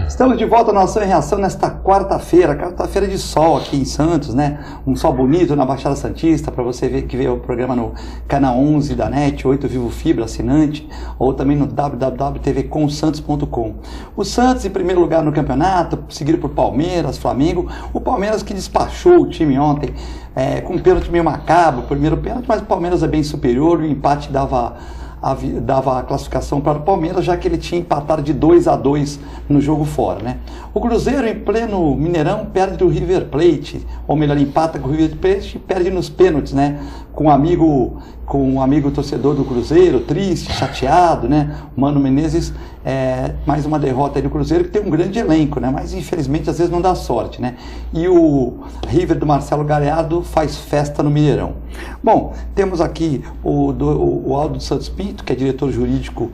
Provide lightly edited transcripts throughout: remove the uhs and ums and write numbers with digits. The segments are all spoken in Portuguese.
Estamos de volta na Ação e Reação nesta quarta-feira de sol aqui em Santos, né? Um sol bonito na Baixada Santista, para você ver que vê o programa no canal 11 da NET, 8 Vivo Fibra, assinante, ou também no www.tvcomsantos.com. O Santos em primeiro lugar no campeonato, seguido por Palmeiras, Flamengo. O Palmeiras que despachou o time ontem, com um pênalti meio macabro, primeiro pênalti, mas o Palmeiras é bem superior, o empate dava a classificação para o Palmeiras, já que ele tinha empatado de 2-2 no jogo fora, né? O Cruzeiro, em pleno Mineirão, perde do River Plate, ou melhor, empata com o River Plate e perde nos pênaltis, né? Com um amigo torcedor do Cruzeiro, triste, chateado, né? O Mano Menezes, mais uma derrota aí do Cruzeiro, que tem um grande elenco, né? Mas infelizmente às vezes não dá sorte, né? E o River do Marcelo Galhardo faz festa no Mineirão. Bom, temos aqui o Aldo Santos Pinto, que é diretor jurídico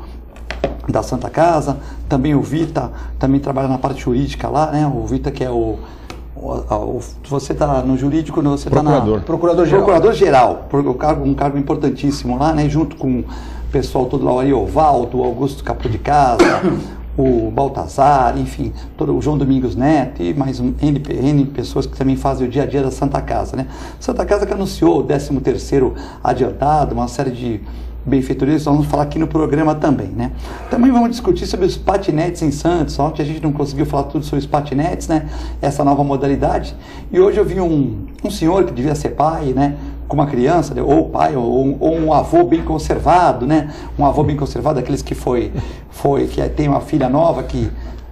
da Santa Casa, também o Vita, também trabalha na parte jurídica lá, né? O Vita que é você está no jurídico, você está na Procurador-Geral, um cargo importantíssimo lá, né? Junto com o pessoal todo lá, o Ariovaldo, o Augusto Capo de Casa, o Baltazar, enfim, o João Domingos Neto e mais N pessoas que também fazem o dia a dia da Santa Casa, né? Santa Casa que anunciou o 13º adiantado, uma série de benfeitorias, nós vamos falar aqui no programa também, né? Também vamos discutir sobre os patinetes em Santos. Ontem a gente não conseguiu falar tudo sobre os patinetes, né? Essa nova modalidade. E hoje eu vi um senhor que devia ser pai, né? Com uma criança, ou pai, ou um avô bem conservado, né? Um avô bem conservado, aqueles que que tem uma filha nova que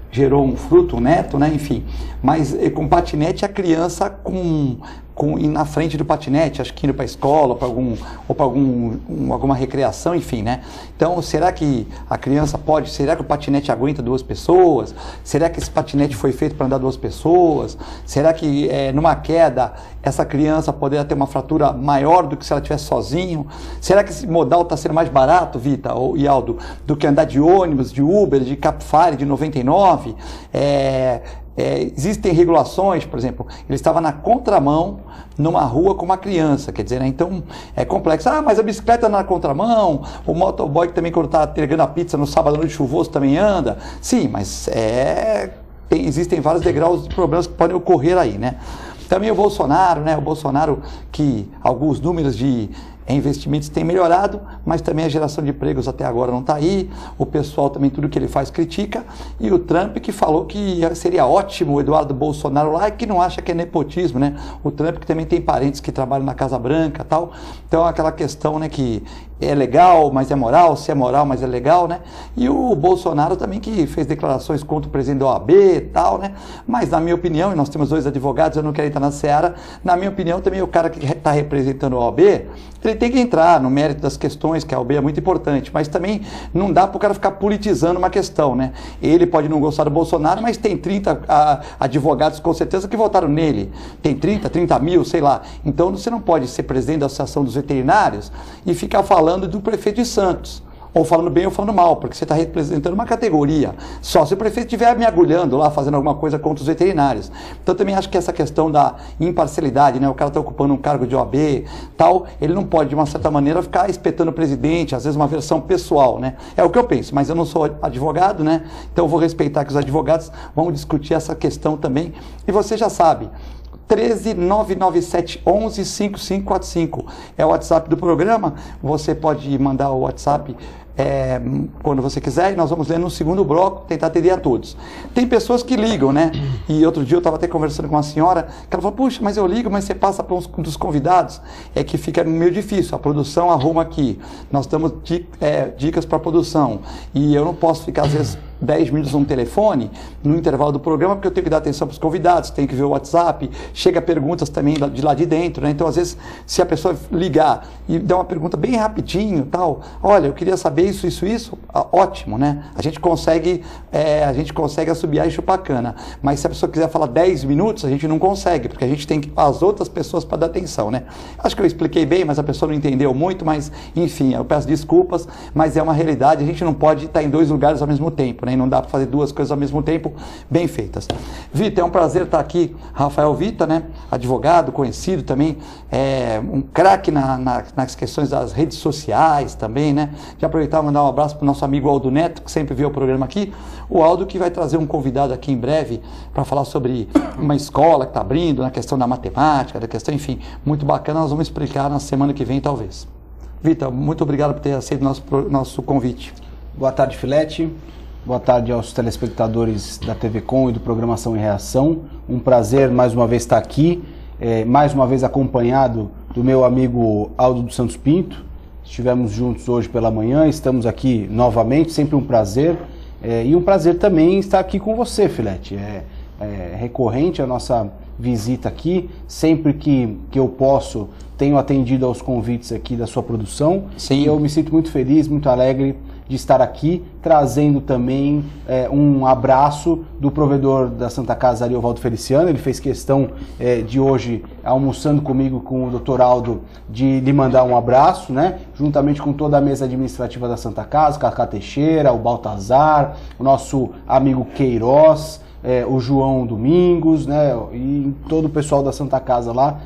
gerou um fruto, um neto, né? Enfim. Mas com patinete a criança na frente do patinete, acho que indo para a escola, ou para alguma recreação, enfim, né? Então, será que a criança será que o patinete aguenta 2 pessoas? Será que esse patinete foi feito para andar 2 pessoas? Será que numa queda essa criança poderia ter uma fratura maior do que se ela estivesse sozinho? Será que esse modal está sendo mais barato, Vita e Aldo, do que andar de ônibus, de Uber, de Capfire, de 99? Existem regulações, por exemplo, ele estava na contramão numa rua com uma criança, quer dizer, né? Então é complexo. Mas a bicicleta na contramão, o motoboy que também quando está entregando a pizza no sábado à noite chuvoso também anda. Sim, mas existem vários degraus de problemas que podem ocorrer aí, né? Também o Bolsonaro, né? O Bolsonaro que alguns números de investimentos têm melhorado, mas também a geração de empregos até agora não está aí. O pessoal também, tudo que ele faz, critica. E o Trump que falou que seria ótimo o Eduardo Bolsonaro lá, e que não acha que é nepotismo, né? O Trump que também tem parentes que trabalham na Casa Branca e tal. Então aquela questão, né, que é legal, mas é moral, se é moral, mas é legal, né? E o Bolsonaro também que fez declarações contra o presidente da OAB e tal, né? Mas na minha opinião, e nós temos 2 advogados, eu não quero entrar na seara, na minha opinião também o cara que está representando a OAB, ele tem que entrar no mérito das questões, que a OAB é muito importante, mas também não dá para o cara ficar politizando uma questão, né? Ele pode não gostar do Bolsonaro, mas tem 30 advogados com certeza que votaram nele, tem 30 mil, sei lá. Então você não pode ser presidente da Associação dos Veterinários e ficar falando do prefeito de Santos, ou falando bem ou falando mal, porque você está representando uma categoria. Só se o prefeito estiver me agulhando lá, fazendo alguma coisa contra os veterinários. Então também acho que essa questão da imparcialidade, né? O cara está ocupando um cargo de OAB, tal, ele não pode, de uma certa maneira, ficar espetando o presidente, às vezes uma versão pessoal, né? É o que eu penso, mas eu não sou advogado, né? Então eu vou respeitar que os advogados vão discutir essa questão também. E você já sabe, 13-997-11-5545 é o WhatsApp do programa. Você pode mandar o WhatsApp quando você quiser, e nós vamos ler no segundo bloco, tentar atender a todos. Tem pessoas que ligam, né? E outro dia eu estava até conversando com uma senhora, que ela falou, puxa, mas eu ligo, mas você passa para um dos convidados, que fica meio difícil, a produção arruma aqui, nós damos dicas para a produção, e eu não posso ficar, às vezes, 10 minutos no telefone, no intervalo do programa, porque eu tenho que dar atenção para os convidados, tenho que ver o WhatsApp, chega perguntas também de lá de dentro, né? Então, às vezes, se a pessoa ligar e der uma pergunta bem rapidinho, tal, olha, eu queria saber isso, ótimo, né? A gente consegue assobiar e chupar cana, mas se a pessoa quiser falar 10 minutos, a gente não consegue, porque a gente tem as outras pessoas para dar atenção, né? Acho que eu expliquei bem, mas a pessoa não entendeu muito, mas, enfim, eu peço desculpas, mas é uma realidade, a gente não pode estar em 2 lugares ao mesmo tempo, né? né? E não dá para fazer duas coisas ao mesmo tempo bem feitas. Vita, é um prazer estar aqui. Rafael Vita, né? Advogado, conhecido também, um craque nas questões das redes sociais também, né? Já aproveitar e mandar um abraço para o nosso amigo Aldo Neto, que sempre vê o programa aqui. O Aldo que vai trazer um convidado aqui em breve para falar sobre uma escola que está abrindo, na questão da matemática, da questão, enfim, muito bacana. Nós vamos explicar na semana que vem, talvez. Vita, muito obrigado por ter aceito nosso convite. Boa tarde, Filete. Boa tarde aos telespectadores da TV Com e do Programação em Reação. Um prazer mais uma vez estar aqui, mais uma vez acompanhado do meu amigo Aldo dos Santos Pinto. Estivemos juntos hoje pela manhã, estamos aqui novamente, sempre um prazer. E um prazer também estar aqui com você, Filete. É recorrente a nossa visita aqui, sempre que eu posso, tenho atendido aos convites aqui da sua produção. Sim. E eu me sinto muito feliz, muito alegre de estar aqui, trazendo também um abraço do provedor da Santa Casa, Ariovaldo Feliciano. Ele fez questão de hoje, almoçando comigo com o Dr. Aldo, de lhe mandar um abraço, né? Juntamente com toda a mesa administrativa da Santa Casa, Cacá Teixeira, o Baltazar, o nosso amigo Queiroz, o João Domingos, né, e todo o pessoal da Santa Casa lá,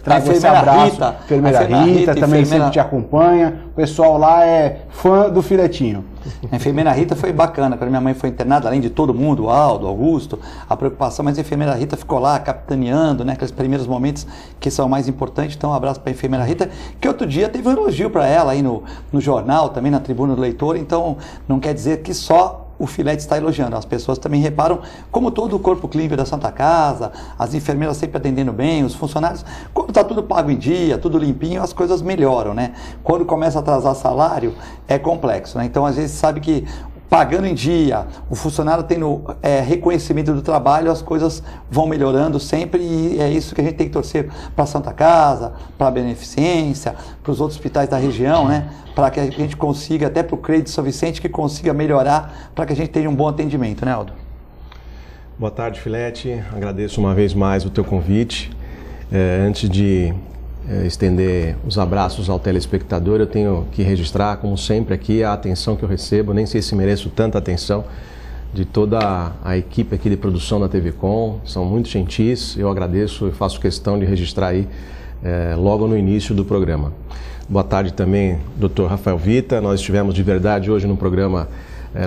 trago esse abraço. Enfermeira Rita também sempre te acompanha. O pessoal lá é fã do Filetinho. A enfermeira Rita foi bacana, quando minha mãe foi internada, além de todo mundo, o Aldo, Augusto, a preocupação, mas a enfermeira Rita ficou lá capitaneando, né, aqueles primeiros momentos que são mais importantes. Então um abraço para a enfermeira Rita, que outro dia teve um elogio para ela aí no jornal, também na Tribuna do Leitor. Então não quer dizer que só o Filete está elogiando, as pessoas também reparam, como todo o corpo clínico da Santa Casa, as enfermeiras sempre atendendo bem, os funcionários, quando está tudo pago em dia, tudo limpinho, as coisas melhoram, né? Quando começa a atrasar salário, é complexo, né? Então, às vezes, sabe que pagando em dia, o funcionário tendo reconhecimento do trabalho, as coisas vão melhorando sempre, e é isso que a gente tem que torcer para a Santa Casa, para a Beneficência, para os outros hospitais da região, né? Para que a gente consiga, até para o Crédito São Vicente, que consiga melhorar, para que a gente tenha um bom atendimento, né, Aldo? Boa tarde, Filete. Agradeço uma vez mais o teu convite. Antes de estender os abraços ao telespectador, eu tenho que registrar, como sempre aqui, a atenção que eu recebo. Nem sei se mereço tanta atenção de toda a equipe aqui de produção da TV Com. São muito gentis, eu agradeço e faço questão de registrar aí logo no início do programa. Boa tarde também, Dr. Rafael Vita. Nós estivemos de verdade hoje no programa,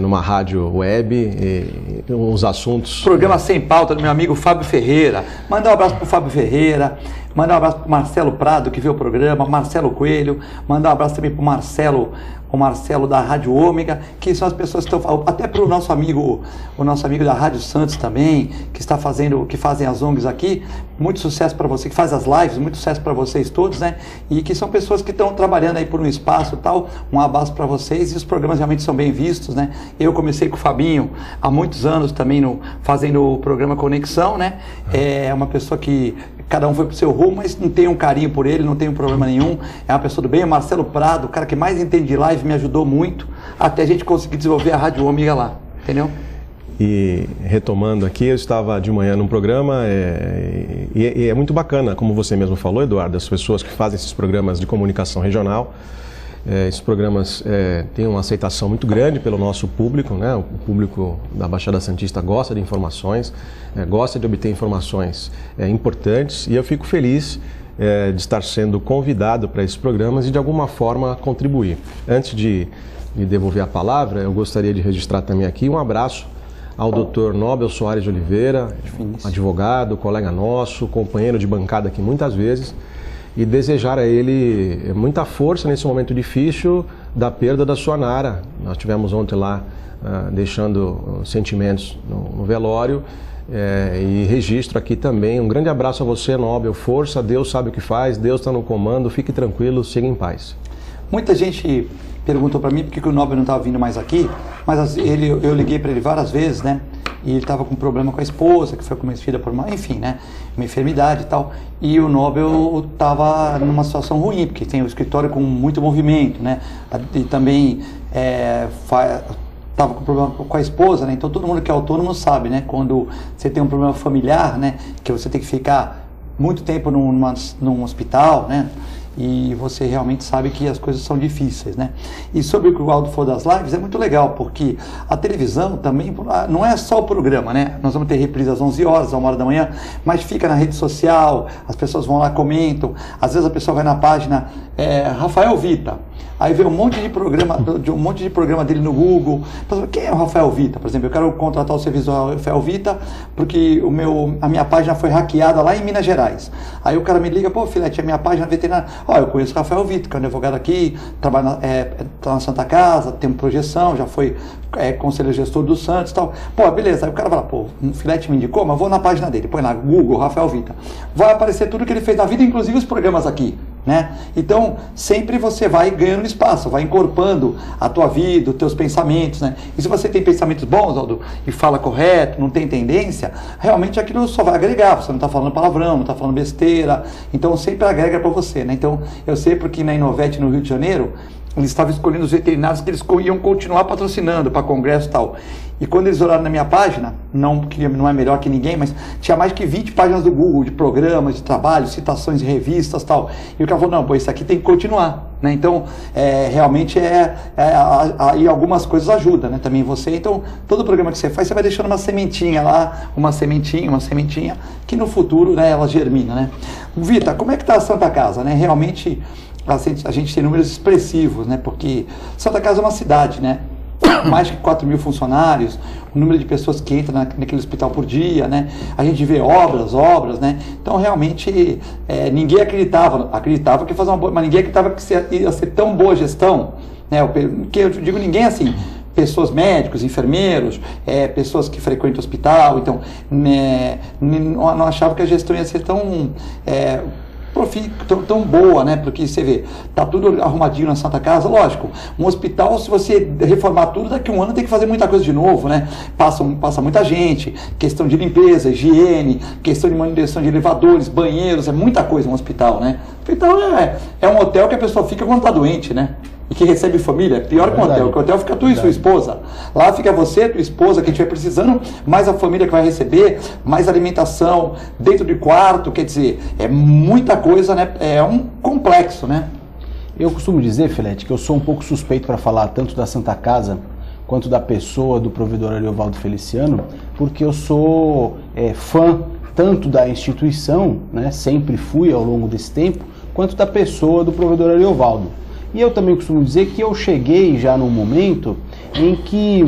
numa rádio web, e uns assuntos... Programa Sem Pauta do meu amigo Fábio Ferreira. Mandar um abraço para o Fábio Ferreira, mandar um abraço para o Marcelo Prado, que vê o programa, Marcelo Coelho, mandar um abraço também para o Marcelo da Rádio Ômega, que são as pessoas que estão... Até para o nosso amigo da Rádio Santos também, que fazem as ONGs aqui. Muito sucesso para você, que faz as lives, muito sucesso para vocês todos, né? E que são pessoas que estão trabalhando aí por um espaço e tal. Um abraço para vocês, e os programas realmente são bem vistos, né? Eu comecei com o Fabinho há muitos anos também fazendo o programa Conexão, né? É uma pessoa que cada um foi pro seu rumo, mas não tem um carinho por ele, não tem um problema nenhum. É uma pessoa do bem. O Marcelo Prado, o cara que mais entende de live, me ajudou muito até a gente conseguir desenvolver a Rádio Ômega lá, entendeu? E retomando aqui, eu estava de manhã num programa e é muito bacana, como você mesmo falou, Eduardo, as pessoas que fazem esses programas de comunicação regional. Esses programas têm uma aceitação muito grande pelo nosso público, né? O público da Baixada Santista gosta de informações, gosta de obter informações importantes, e eu fico feliz de estar sendo convidado para esses programas e de alguma forma contribuir. Antes de devolver a palavra, eu gostaria de registrar também aqui um abraço ao Dr. Nobel Soares de Oliveira, advogado, colega nosso, companheiro de bancada aqui muitas vezes, e desejar a ele muita força nesse momento difícil da perda da sua Nara. Nós tivemos ontem lá deixando sentimentos no velório, e registro aqui também um grande abraço a você, Nobel, força, Deus sabe o que faz, Deus está no comando, fique tranquilo, siga em paz. Muita gente perguntou para mim por que o Nobel não estava vindo mais aqui, mas eu liguei para ele várias vezes, né? E ele estava com problema com a esposa, que foi comecida por uma enfermidade e tal. E o Nobel estava numa situação ruim, porque tem o escritório com muito movimento, né? E também estava com problema com a esposa, né? Então todo mundo que é autônomo sabe, né? Quando você tem um problema familiar, né? Que você tem que ficar muito tempo num hospital, né? e você realmente sabe que as coisas são difíceis, né? E sobre o que o Aldo falou das lives, é muito legal, porque a televisão também não é só o programa, né? Nós vamos ter reprise às 11 horas, às 1 hora da manhã, mas fica na rede social, as pessoas vão lá, comentam, às vezes a pessoa vai na página Rafael Vita, aí vê um monte de programa dele no Google. Quem é o Rafael Vita? Por exemplo, eu quero contratar o serviço do Rafael Vita porque a minha página foi hackeada lá em Minas Gerais. Aí o cara me liga, pô, Filete, a minha página veterinária. Eu conheço o Rafael Vita, que é um advogado aqui, trabalha na Santa Casa, tem projeção, já foi conselheiro gestor do Santos e tal. Pô, beleza. Aí o cara fala, pô, o Filete me indicou, mas vou na página dele, põe lá, Google, Rafael Vita. Vai aparecer tudo que ele fez na vida, inclusive os programas aqui, né? Então, sempre você vai ganhando espaço, vai incorporando a tua vida, os teus pensamentos, né? E se você tem pensamentos bons, Aldo, e fala correto, não tem tendência, realmente aquilo só vai agregar, você não está falando palavrão, não está falando besteira, então sempre agrega para você, né? Então, eu sei porque na Inovete, no Rio de Janeiro, eles estavam escolhendo os veterinários que eles iam continuar patrocinando para congresso e tal. E quando eles olharam na minha página, não é melhor que ninguém, mas tinha mais que 20 páginas do Google, de programas, de trabalho, citações de revistas e tal. E o cara falou, não, pô, isso aqui tem que continuar, né? Então, realmente aí algumas coisas ajudam, né? Também você. Então, todo programa que você faz, você vai deixando uma sementinha lá, uma sementinha, que no futuro, né, ela germina, né? Vita, como é que está a Santa Casa, né? Realmente, a gente tem números expressivos, né? Porque Santa Casa é uma cidade, né? Mais de 4 mil funcionários, o número de pessoas que entram naquele hospital por dia, né? A gente vê obras, né? Então, realmente, ninguém acreditava que ia fazer uma boa, mas ninguém acreditava que ia ser tão boa gestão, né? Que eu digo ninguém assim, pessoas, médicos, enfermeiros, pessoas que frequentam o hospital, então, não achava que a gestão ia ser tão boa, né? Porque você vê, tá tudo arrumadinho na Santa Casa, lógico, um hospital, se você reformar tudo, daqui a um ano tem que fazer muita coisa de novo, né? Passa muita gente, questão de limpeza, higiene, questão de manutenção de elevadores, banheiros, é muita coisa um hospital, né? Hospital é um hotel que a pessoa fica quando tá doente, né? E que recebe família, é pior que um hotel, porque o hotel fica tu e sua esposa. Lá fica você, tua esposa, que estiver precisando, mais a família que vai receber, mais alimentação, dentro de quarto, quer dizer, é muita coisa, né? É um complexo, né? Eu costumo dizer, Filete, que eu sou um pouco suspeito para falar tanto da Santa Casa quanto da pessoa do provedor Ariovaldo Feliciano, porque eu sou fã tanto da instituição, né? Sempre fui ao longo desse tempo, quanto da pessoa do provedor Ariovaldo. E eu também costumo dizer que eu cheguei já num momento em que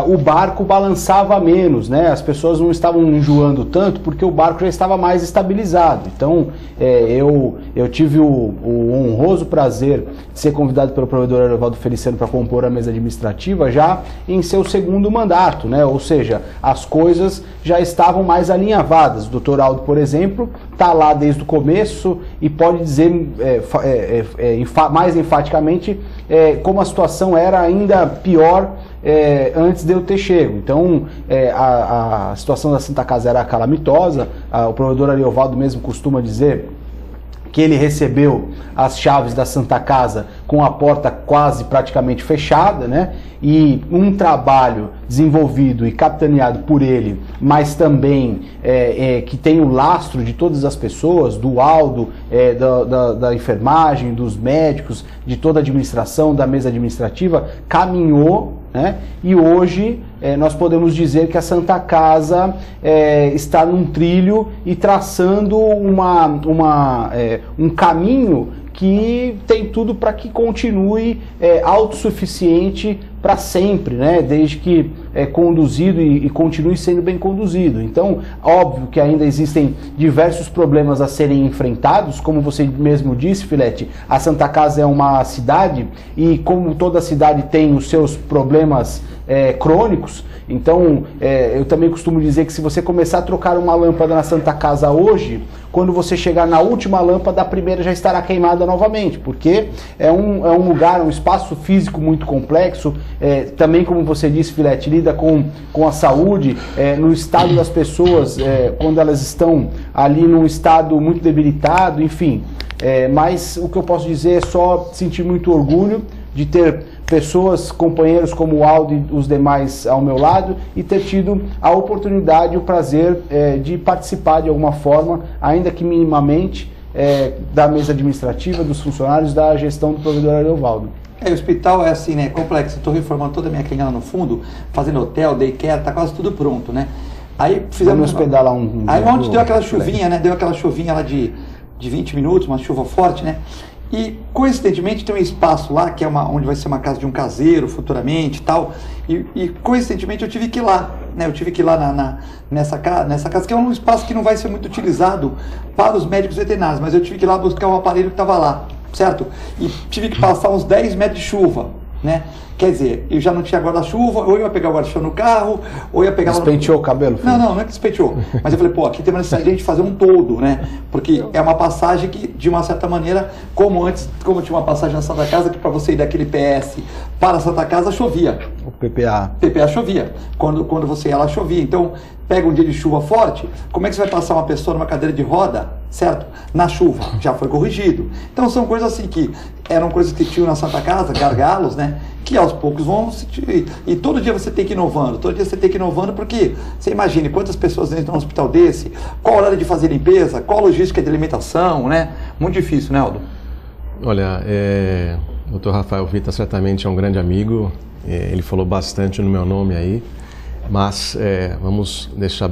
o barco balançava menos, né? As pessoas não estavam enjoando tanto porque o barco já estava mais estabilizado. Então, eu tive o honroso prazer de ser convidado pelo provedor Ariovaldo Feliciano para compor a mesa administrativa já em seu segundo mandato, né? Ou seja, as coisas já estavam mais alinhavadas. O Dr. Aldo, por exemplo, está lá desde o começo e pode dizer mais enfaticamente como a situação era ainda pior antes de eu ter chego. Então, a situação da Santa Casa era calamitosa. O provedor Ariovaldo mesmo costuma dizer que ele recebeu as chaves da Santa Casa com a porta quase praticamente fechada, né? E um trabalho desenvolvido e capitaneado por ele, mas também que tem o lastro de todas as pessoas, do Aldo, da enfermagem, dos médicos, de toda a administração, da mesa administrativa, caminhou, né? E hoje nós podemos dizer que a Santa Casa está num trilho e traçando um caminho que tem tudo para que continue autossuficiente para sempre, né? Desde que é conduzido e continue sendo bem conduzido. Então, óbvio que ainda existem diversos problemas a serem enfrentados, como você mesmo disse, Filete, a Santa Casa é uma cidade e como toda cidade tem os seus problemas crônicos, então eu também costumo dizer que se você começar a trocar uma lâmpada na Santa Casa hoje, quando você chegar na última lâmpada, a primeira já estará queimada novamente, porque é um lugar, um espaço físico muito complexo, também como você disse, Filete, lida com a saúde, no estado das pessoas, quando elas estão ali num estado muito debilitado, enfim. Mas o que eu posso dizer é só sentir muito orgulho de ter pessoas, companheiros como o Aldo e os demais ao meu lado e ter tido a oportunidade e o prazer de participar de alguma forma, ainda que minimamente, da mesa administrativa, dos funcionários, da gestão do provedor Ariovaldo. O hospital é assim, né, complexo. Estou reformando toda a minha clínica lá no fundo, fazendo hotel, daycare, tá quase tudo pronto, né? Aí fizemos... Vamos hospedar lá um Aí ontem deu aquela chuvinha, né? Deu aquela chuvinha lá de 20 minutos, uma chuva forte, né? E, coincidentemente, tem um espaço lá, que é onde vai ser uma casa de um caseiro futuramente e tal. E coincidentemente, eu tive que ir lá, né? Eu tive que ir lá nessa casa, que é um espaço que não vai ser muito utilizado para os médicos veterinários, mas eu tive que ir lá buscar um aparelho que estava lá, certo? E tive que passar uns 10 metros de chuva, né? Quer dizer, eu já não tinha guarda-chuva, ou eu ia pegar o guarda-chuva no carro, ou ia pegar... Despenteou o cabelo? Filho? Não é que despenteou. Mas eu falei, aqui tem uma necessidade de a gente fazer um todo, né? Porque é uma passagem que, de uma certa maneira, como tinha uma passagem na Santa Casa, que para você ir daquele PS para a Santa Casa, chovia. O PPA. PPA chovia. Quando você ia lá, chovia. Então, pega um dia de chuva forte, como é que você vai passar uma pessoa numa cadeira de roda, certo? Na chuva. Já foi corrigido. Então, são coisas assim que eram coisas que tinham na Santa Casa, gargalos, né? Que aos poucos vão se... E todo dia você tem que ir inovando. Todo dia você tem que ir inovando porque você imagine quantas pessoas entram num hospital desse, qual a hora de fazer limpeza, qual a logística de alimentação, né? Muito difícil, né, Aldo? Olha, o Dr. Rafael Vita certamente é um grande amigo. Ele falou bastante no meu nome aí. Mas vamos deixar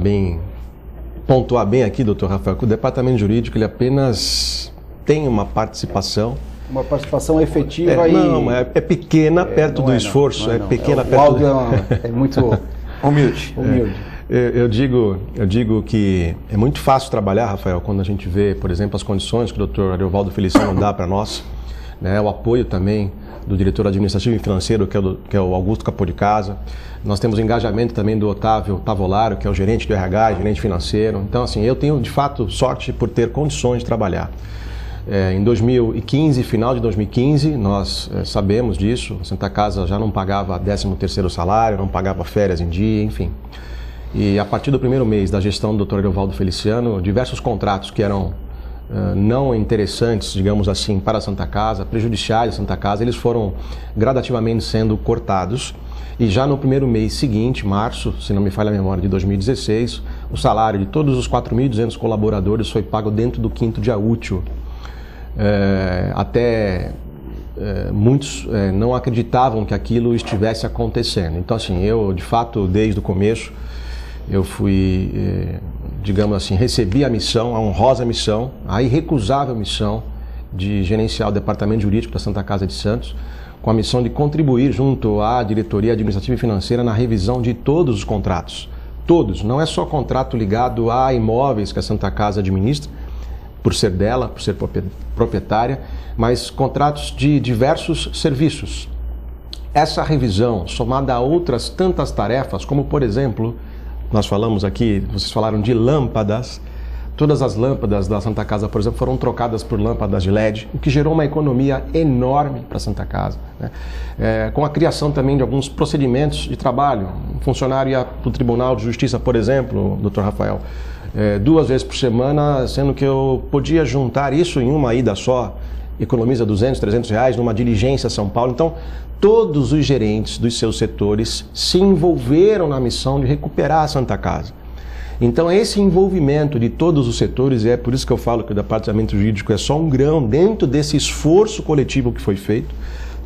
pontuar bem aqui, doutor Rafael, que o departamento jurídico ele apenas tem uma participação. Uma participação efetiva Não, é pequena perto do esforço. É pequena perto. O Aldo é muito humilde. Eu digo que é muito fácil trabalhar, Rafael, quando a gente vê, por exemplo, as condições que o Dr. Ariovaldo Feliciano dá para nós, né, o apoio também do diretor administrativo e financeiro, que é o Augusto Capô de Casa. Nós temos o engajamento também do Otávio Tavolaro, que é o gerente do RH, gerente financeiro. Então, assim, eu tenho, de fato, sorte por ter condições de trabalhar. Em 2015, final de 2015, nós sabemos disso, a Santa Casa já não pagava 13º salário, não pagava férias em dia, enfim. E a partir do primeiro mês da gestão do Dr. Ariovaldo Feliciano, diversos contratos que eram não interessantes, digamos assim, para a Santa Casa, prejudiciais à Santa Casa, eles foram gradativamente sendo cortados. E já no primeiro mês seguinte, março, se não me falha a memória, de 2016, o salário de todos os 4.200 colaboradores foi pago dentro do 5º dia útil. Muitos não acreditavam que aquilo estivesse acontecendo. Então, assim, eu, de fato, desde o começo, eu fui, digamos assim, recebi a missão, a honrosa missão, a irrecusável missão de gerenciar o departamento jurídico da Santa Casa de Santos, com a missão de contribuir junto à diretoria administrativa e financeira na revisão de todos os contratos. Todos, não é só contrato ligado a imóveis que a Santa Casa administra, por ser dela, por ser proprietária, mas contratos de diversos serviços. Essa revisão, somada a outras tantas tarefas, como por exemplo, nós falamos aqui, vocês falaram de lâmpadas, todas as lâmpadas da Santa Casa, por exemplo, foram trocadas por lâmpadas de LED, o que gerou uma economia enorme para a Santa Casa, né? Com a criação também de alguns procedimentos de trabalho. Um funcionário ia para o Tribunal de Justiça, por exemplo, doutor Rafael, 2 vezes por semana, sendo que eu podia juntar isso em uma ida só, economiza R$200, R$300 numa diligência a São Paulo. Então, todos os gerentes dos seus setores se envolveram na missão de recuperar a Santa Casa. Então, esse envolvimento de todos os setores, e é por isso que eu falo que o departamento jurídico é só um grão dentro desse esforço coletivo que foi feito.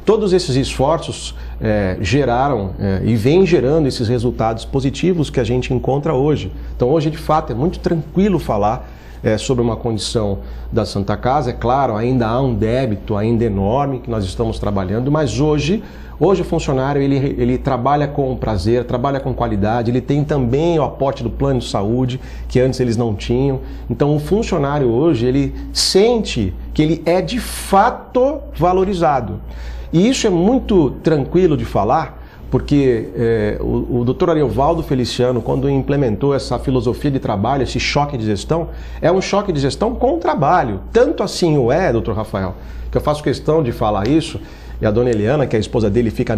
Todos esses esforços geraram e vêm gerando esses resultados positivos que a gente encontra hoje. Então, hoje, de fato, é muito tranquilo falar sobre uma condição da Santa Casa. É claro, ainda há um débito ainda enorme que nós estamos trabalhando, mas hoje o funcionário ele trabalha com prazer, trabalha com qualidade, ele tem também o aporte do plano de saúde, que antes eles não tinham. Então, o funcionário hoje, ele sente que ele é de fato valorizado. E isso é muito tranquilo de falar, porque o Dr. Ariovaldo Feliciano, quando implementou essa filosofia de trabalho, esse choque de gestão, é um choque de gestão com trabalho. Tanto assim o é, Dr. Rafael, que eu faço questão de falar isso, e a dona Eliana, que é a esposa dele, fica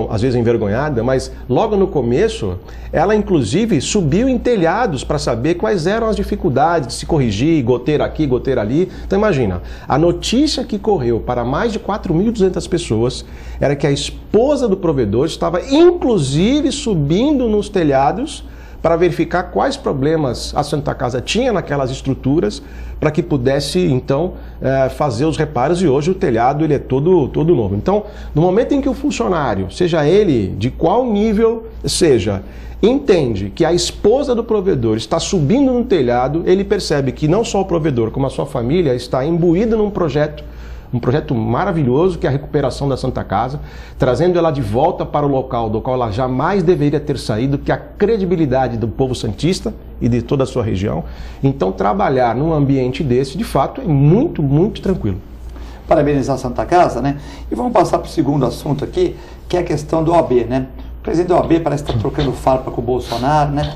às vezes envergonhada, mas logo no começo, ela inclusive subiu em telhados para saber quais eram as dificuldades de se corrigir, goteira aqui, goteira ali. Então imagina, a notícia que correu para mais de 4.200 pessoas era que a esposa do provedor estava inclusive subindo nos telhados para verificar quais problemas a Santa Casa tinha naquelas estruturas para que pudesse, então, fazer os reparos, e hoje o telhado ele é todo novo. Então, no momento em que o funcionário, seja ele de qual nível seja, entende que a esposa do provedor está subindo no telhado, ele percebe que não só o provedor, como a sua família está imbuída num projeto maravilhoso, que é a recuperação da Santa Casa, trazendo ela de volta para o local do qual ela jamais deveria ter saído, que é a credibilidade do povo santista e de toda a sua região. Então, trabalhar num ambiente desse, de fato, é muito, muito tranquilo. Parabenizar a Santa Casa, né? E vamos passar para o segundo assunto aqui, que é a questão do OAB, né? O presidente da OAB parece estar trocando farpa com o Bolsonaro, né?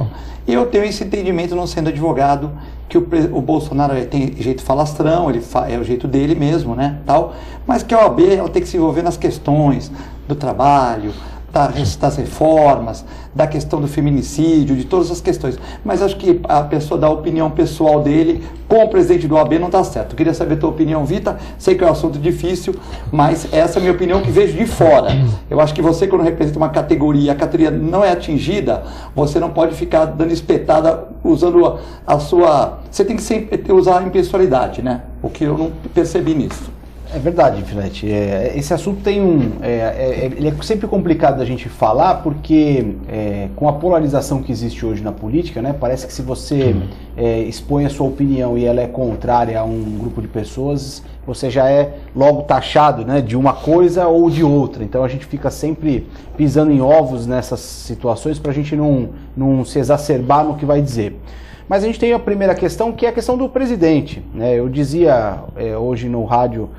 E eu tenho esse entendimento, não sendo advogado, que o Bolsonaro tem jeito falastrão, é o jeito dele mesmo, né? Tal, mas que a OAB ela tem que se envolver nas questões do trabalho, das reformas, da questão do feminicídio, de todas as questões. Mas acho que a pessoa da opinião pessoal dele com o presidente do OAB não está certo. Eu queria saber a tua opinião, Vita. Sei que é um assunto difícil, mas essa é a minha opinião que vejo de fora. Eu acho que você, quando representa uma categoria, a categoria não é atingida, você não pode ficar dando espetada usando a sua... Você tem que sempre usar a impessoalidade, né? O que eu não percebi nisso. É verdade, Filete. Esse assunto tem ele é sempre complicado da gente falar, porque com a polarização que existe hoje na política, né, parece que se você expõe a sua opinião e ela é contrária a um grupo de pessoas, você já é logo taxado, né, de uma coisa ou de outra. Então a gente fica sempre pisando em ovos nessas situações para a gente não se exacerbar no que vai dizer. Mas a gente tem a primeira questão, que é a questão do presidente, né? Eu dizia hoje no rádio,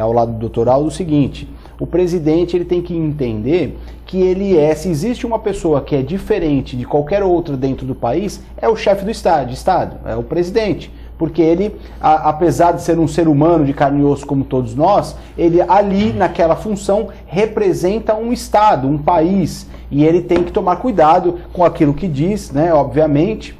ao lado do Dr. Aldo, o seguinte: o presidente ele tem que entender que se existe uma pessoa que é diferente de qualquer outra dentro do país, é o chefe do Estado, é o presidente. Porque ele, apesar de ser um ser humano de carne e osso como todos nós, ele ali naquela função representa um Estado, um país, e ele tem que tomar cuidado com aquilo que diz, né, obviamente.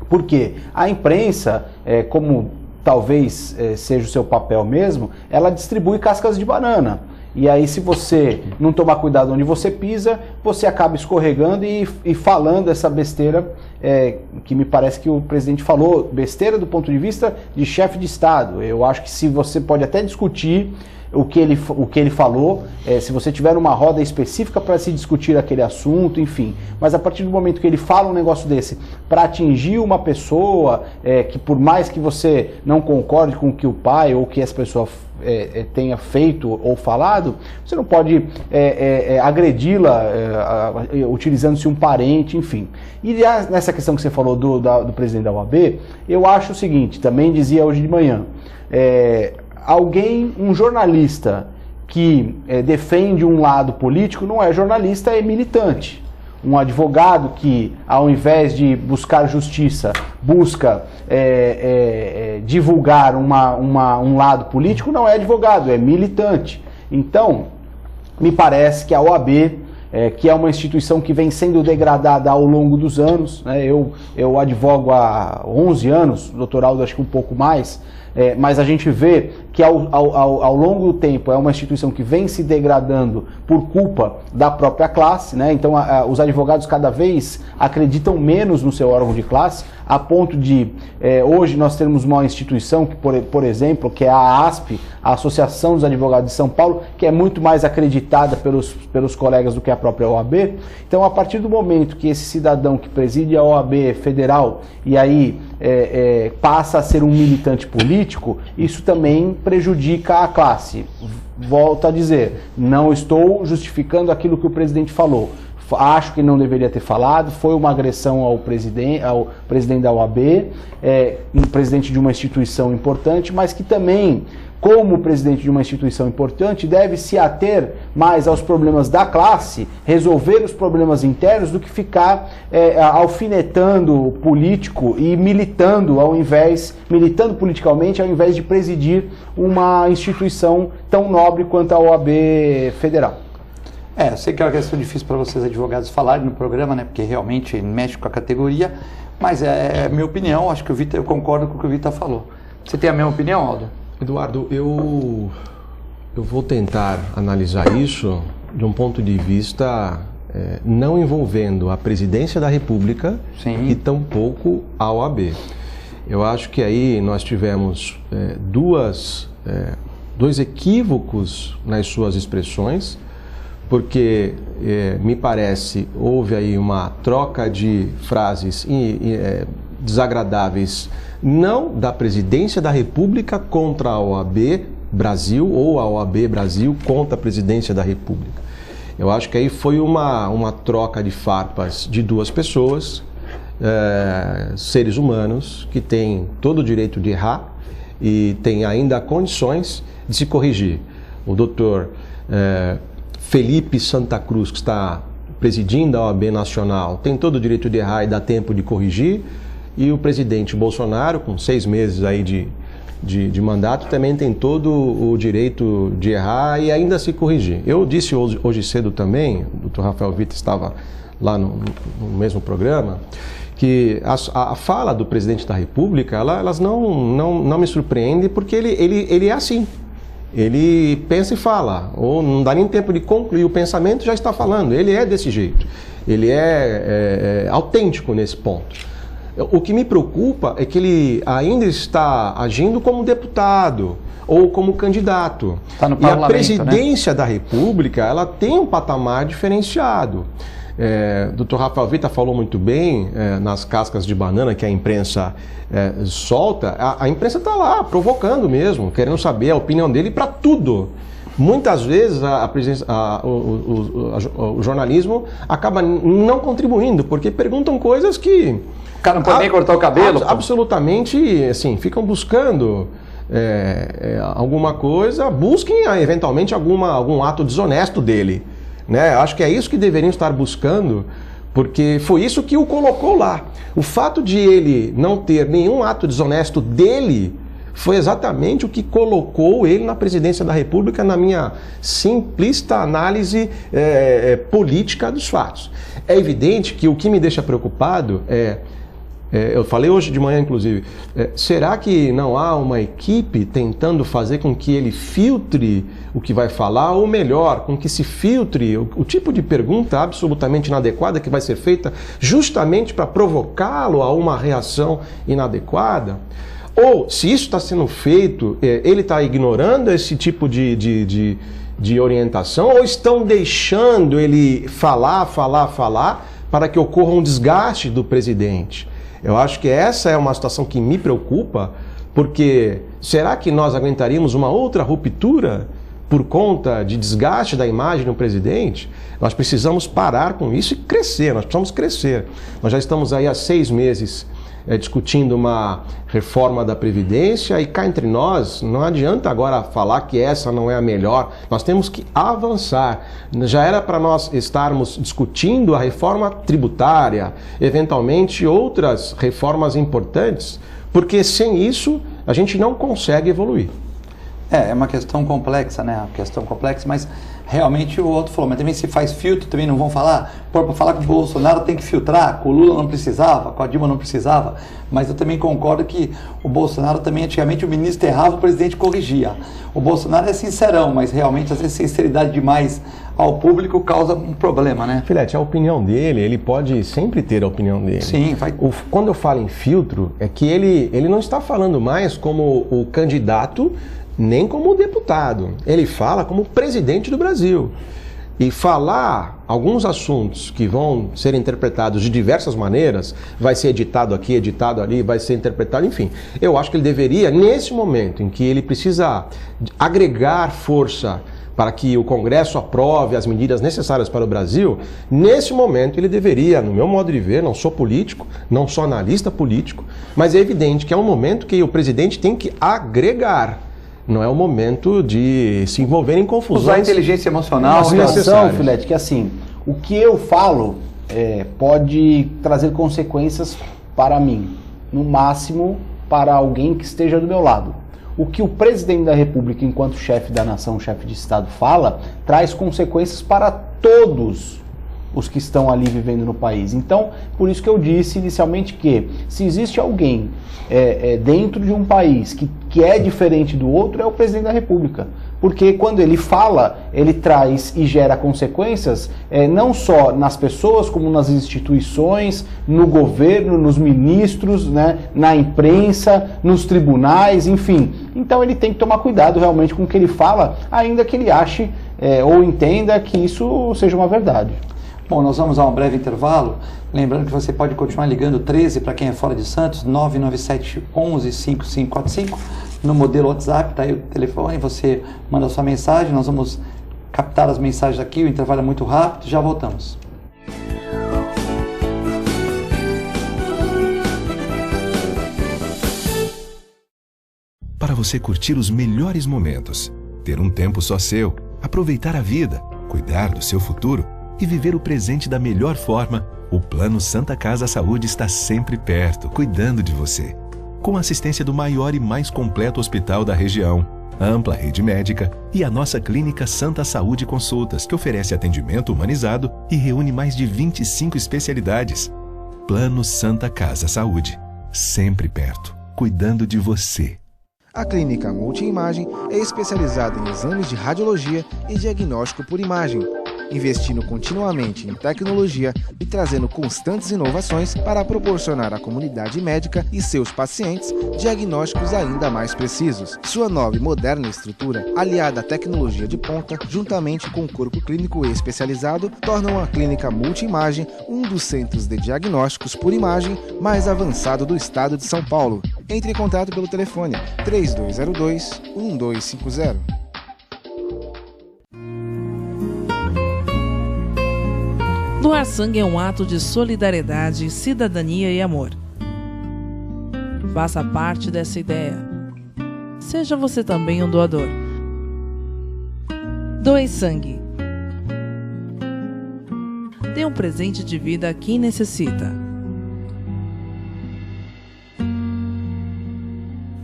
Porque a imprensa, como talvez seja o seu papel mesmo, ela distribui cascas de banana. E aí, se você não tomar cuidado onde você pisa, você acaba escorregando e falando essa besteira, que me parece que o presidente falou, besteira do ponto de vista de chefe de Estado. Eu acho que se você pode até discutir o que ele falou, se você tiver uma roda específica para se discutir aquele assunto, enfim. Mas a partir do momento que ele fala um negócio desse para atingir uma pessoa, que por mais que você não concorde com o que o pai ou o que essa pessoa tenha feito ou falado, você não pode agredi-la utilizando-se um parente, enfim. E nessa questão que você falou do presidente da OAB, eu acho o seguinte, também dizia hoje de manhã, um jornalista que defende um lado político não é jornalista, é militante. Um advogado que, ao invés de buscar justiça, busca divulgar um lado político, não é advogado, é militante. Então, me parece que a OAB, que é uma instituição que vem sendo degradada ao longo dos anos, né? Eu advogo há 11 anos, doutor Aldo acho que um pouco mais, mas a gente vê que ao longo do tempo é uma instituição que vem se degradando por culpa da própria classe, né? Então os advogados cada vez acreditam menos no seu órgão de classe, a ponto de hoje nós temos uma instituição que, por exemplo, que é a ASP, a Associação dos Advogados de São Paulo, que é muito mais acreditada pelos colegas do que a própria OAB. Então, a partir do momento que esse cidadão que preside a OAB federal e aí passa a ser um militante político, isso também prejudica a classe. Volto a dizer, não estou justificando aquilo que o presidente falou. Acho que não deveria ter falado, foi uma agressão ao presidente da OAB, um presidente de uma instituição importante, mas que também, como presidente de uma instituição importante, deve se ater mais aos problemas da classe, resolver os problemas internos, do que ficar alfinetando o político e militando politicamente, ao invés de presidir uma instituição tão nobre quanto a OAB federal. Eu sei que é uma questão difícil para vocês advogados falarem no programa, né, porque realmente mexe com a categoria, mas é minha opinião, acho que eu concordo com o que o Vita falou. Você tem a mesma opinião, Aldo? Eduardo, eu vou tentar analisar isso de um ponto de vista não envolvendo a Presidência da República Sim. e tampouco a OAB. Eu acho que aí nós tivemos dois equívocos nas suas expressões, porque me parece houve aí uma troca de frases desagradáveis, não da Presidência da República contra a OAB Brasil ou a OAB Brasil contra a Presidência da República. Eu acho que aí foi uma troca de farpas de duas pessoas, seres humanos que têm todo o direito de errar e têm ainda condições de se corrigir. O doutor Felipe Santa Cruz, que está presidindo a OAB Nacional, tem todo o direito de errar e dá tempo de corrigir, e o presidente Bolsonaro, com 6 meses aí de mandato, também tem todo o direito de errar e ainda se corrigir. Eu disse hoje cedo também, o doutor Rafael Vitor estava lá no mesmo programa, que a fala do presidente da República, elas não me surpreendem, porque ele é assim. Ele pensa e fala, ou não dá nem tempo de concluir o pensamento, já está falando. Ele é desse jeito, ele é autêntico nesse ponto. O que me preocupa é que ele ainda está agindo como deputado ou como candidato. Tá no e a parlamento, presidência da República, ela tem um patamar diferenciado. O Dr. Rafael Vitor falou muito bem nas cascas de banana que a imprensa solta. A imprensa está lá, provocando mesmo, querendo saber a opinião dele para tudo. Muitas vezes o jornalismo acaba não contribuindo, porque perguntam coisas que... O cara não pode nem cortar o cabelo? Absolutamente, assim, ficam buscando alguma coisa, busquem eventualmente algum ato desonesto dele. Né? Acho que é isso que deveriam estar buscando, porque foi isso que o colocou lá. O fato de ele não ter nenhum ato desonesto dele foi exatamente o que colocou ele na presidência da República, na minha simplista análise política dos fatos. É evidente que o que me deixa preocupado eu falei hoje de manhã, inclusive, será que não há uma equipe tentando fazer com que ele filtre o que vai falar, ou melhor, com que se filtre o tipo de pergunta absolutamente inadequada que vai ser feita justamente para provocá-lo a uma reação inadequada? Ou, se isso está sendo feito, ele está ignorando esse tipo de orientação, ou estão deixando ele falar para que ocorra um desgaste do presidente? Eu acho que essa é uma situação que me preocupa, porque será que nós aguentaríamos uma outra ruptura por conta de desgaste da imagem do presidente? Nós precisamos parar com isso e crescer, nós precisamos crescer. Nós já estamos aí há 6 meses discutindo uma reforma da Previdência e cá entre nós, não adianta agora falar que essa não é a melhor, nós temos que avançar. Já era para nós estarmos discutindo a reforma tributária, eventualmente outras reformas importantes, porque sem isso a gente não consegue evoluir. É uma questão complexa, né? Uma questão complexa, mas realmente o outro falou, mas também se faz filtro, também não vão falar? Para falar que o Bolsonaro tem que filtrar, com o Lula não precisava, com a Dilma não precisava, mas eu também concordo que o Bolsonaro também, antigamente o ministro errava, o presidente corrigia. O Bolsonaro é sincerão, mas realmente às vezes sinceridade demais ao público causa um problema, né? Filete, a opinião dele, ele pode sempre ter a opinião dele. Sim, quando eu falo em filtro, é que ele não está falando mais como o candidato, nem como deputado. Ele fala como presidente do Brasil. E falar alguns assuntos que vão ser interpretados de diversas maneiras, vai ser editado aqui, editado ali, vai ser interpretado, enfim. Eu acho que ele deveria, nesse momento em que ele precisa agregar força para que o Congresso aprove as medidas necessárias para o Brasil, nesse momento ele deveria, no meu modo de ver, não sou político, não sou analista político, mas é evidente que é um momento que o presidente tem que agregar. Não é o momento de se envolver em confusões. Usar a inteligência emocional. A situação, Filete, que assim, o que eu falo pode trazer consequências para mim, no máximo para alguém que esteja do meu lado. O que o presidente da República, enquanto chefe da nação, chefe de Estado, fala, traz consequências para todos os que estão ali vivendo no país. Então, por isso que eu disse inicialmente que se existe alguém dentro de um país que é diferente do outro, é o presidente da República. porque quando ele fala, ele traz e gera consequências não só nas pessoas, como nas instituições, no governo, nos ministros, né, na imprensa, nos tribunais, enfim. Então ele tem que tomar cuidado realmente com o que ele fala, ainda que ele ache ou entenda que isso seja uma verdade. Bom, nós vamos a um breve intervalo. Lembrando que você pode continuar ligando 13 para quem é fora de Santos, 997 11 5545. No modelo WhatsApp, tá aí o telefone, você manda sua mensagem, nós vamos captar as mensagens aqui, o intervalo é muito rápido, já voltamos. Para você curtir os melhores momentos, ter um tempo só seu, aproveitar a vida, cuidar do seu futuro e viver o presente da melhor forma, o Plano Santa Casa Saúde está sempre perto, cuidando de você. Com a assistência do maior e mais completo hospital da região, a ampla rede médica e a nossa clínica Santa Saúde Consultas, que oferece atendimento humanizado e reúne mais de 25 especialidades. Plano Santa Casa Saúde, sempre perto, cuidando de você. A Clínica Multiimagem é especializada em exames de radiologia e diagnóstico por imagem, investindo continuamente em tecnologia e trazendo constantes inovações para proporcionar à comunidade médica e seus pacientes diagnósticos ainda mais precisos. Sua nova e moderna estrutura, aliada à tecnologia de ponta, juntamente com o corpo clínico especializado, tornam a Clínica Multiimagem um dos centros de diagnósticos por imagem mais avançado do estado de São Paulo. Entre em contato pelo telefone 3202-1250. Doar sangue é um ato de solidariedade, cidadania e amor. Faça parte dessa ideia. Seja você também um doador. Doe sangue. Dê um presente de vida a quem necessita.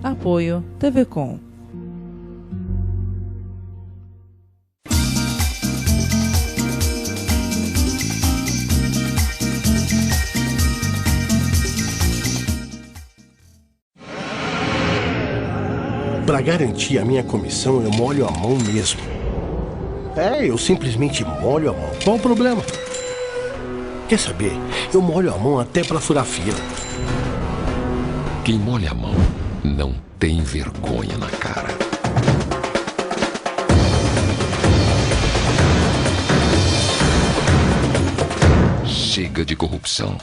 Apoio TV Com. Para garantir a minha comissão, eu molho a mão mesmo. Eu simplesmente molho a mão. Qual o problema? Quer saber? Eu molho a mão até para furar fila. Quem molha a mão não tem vergonha na cara. Chega de corrupção.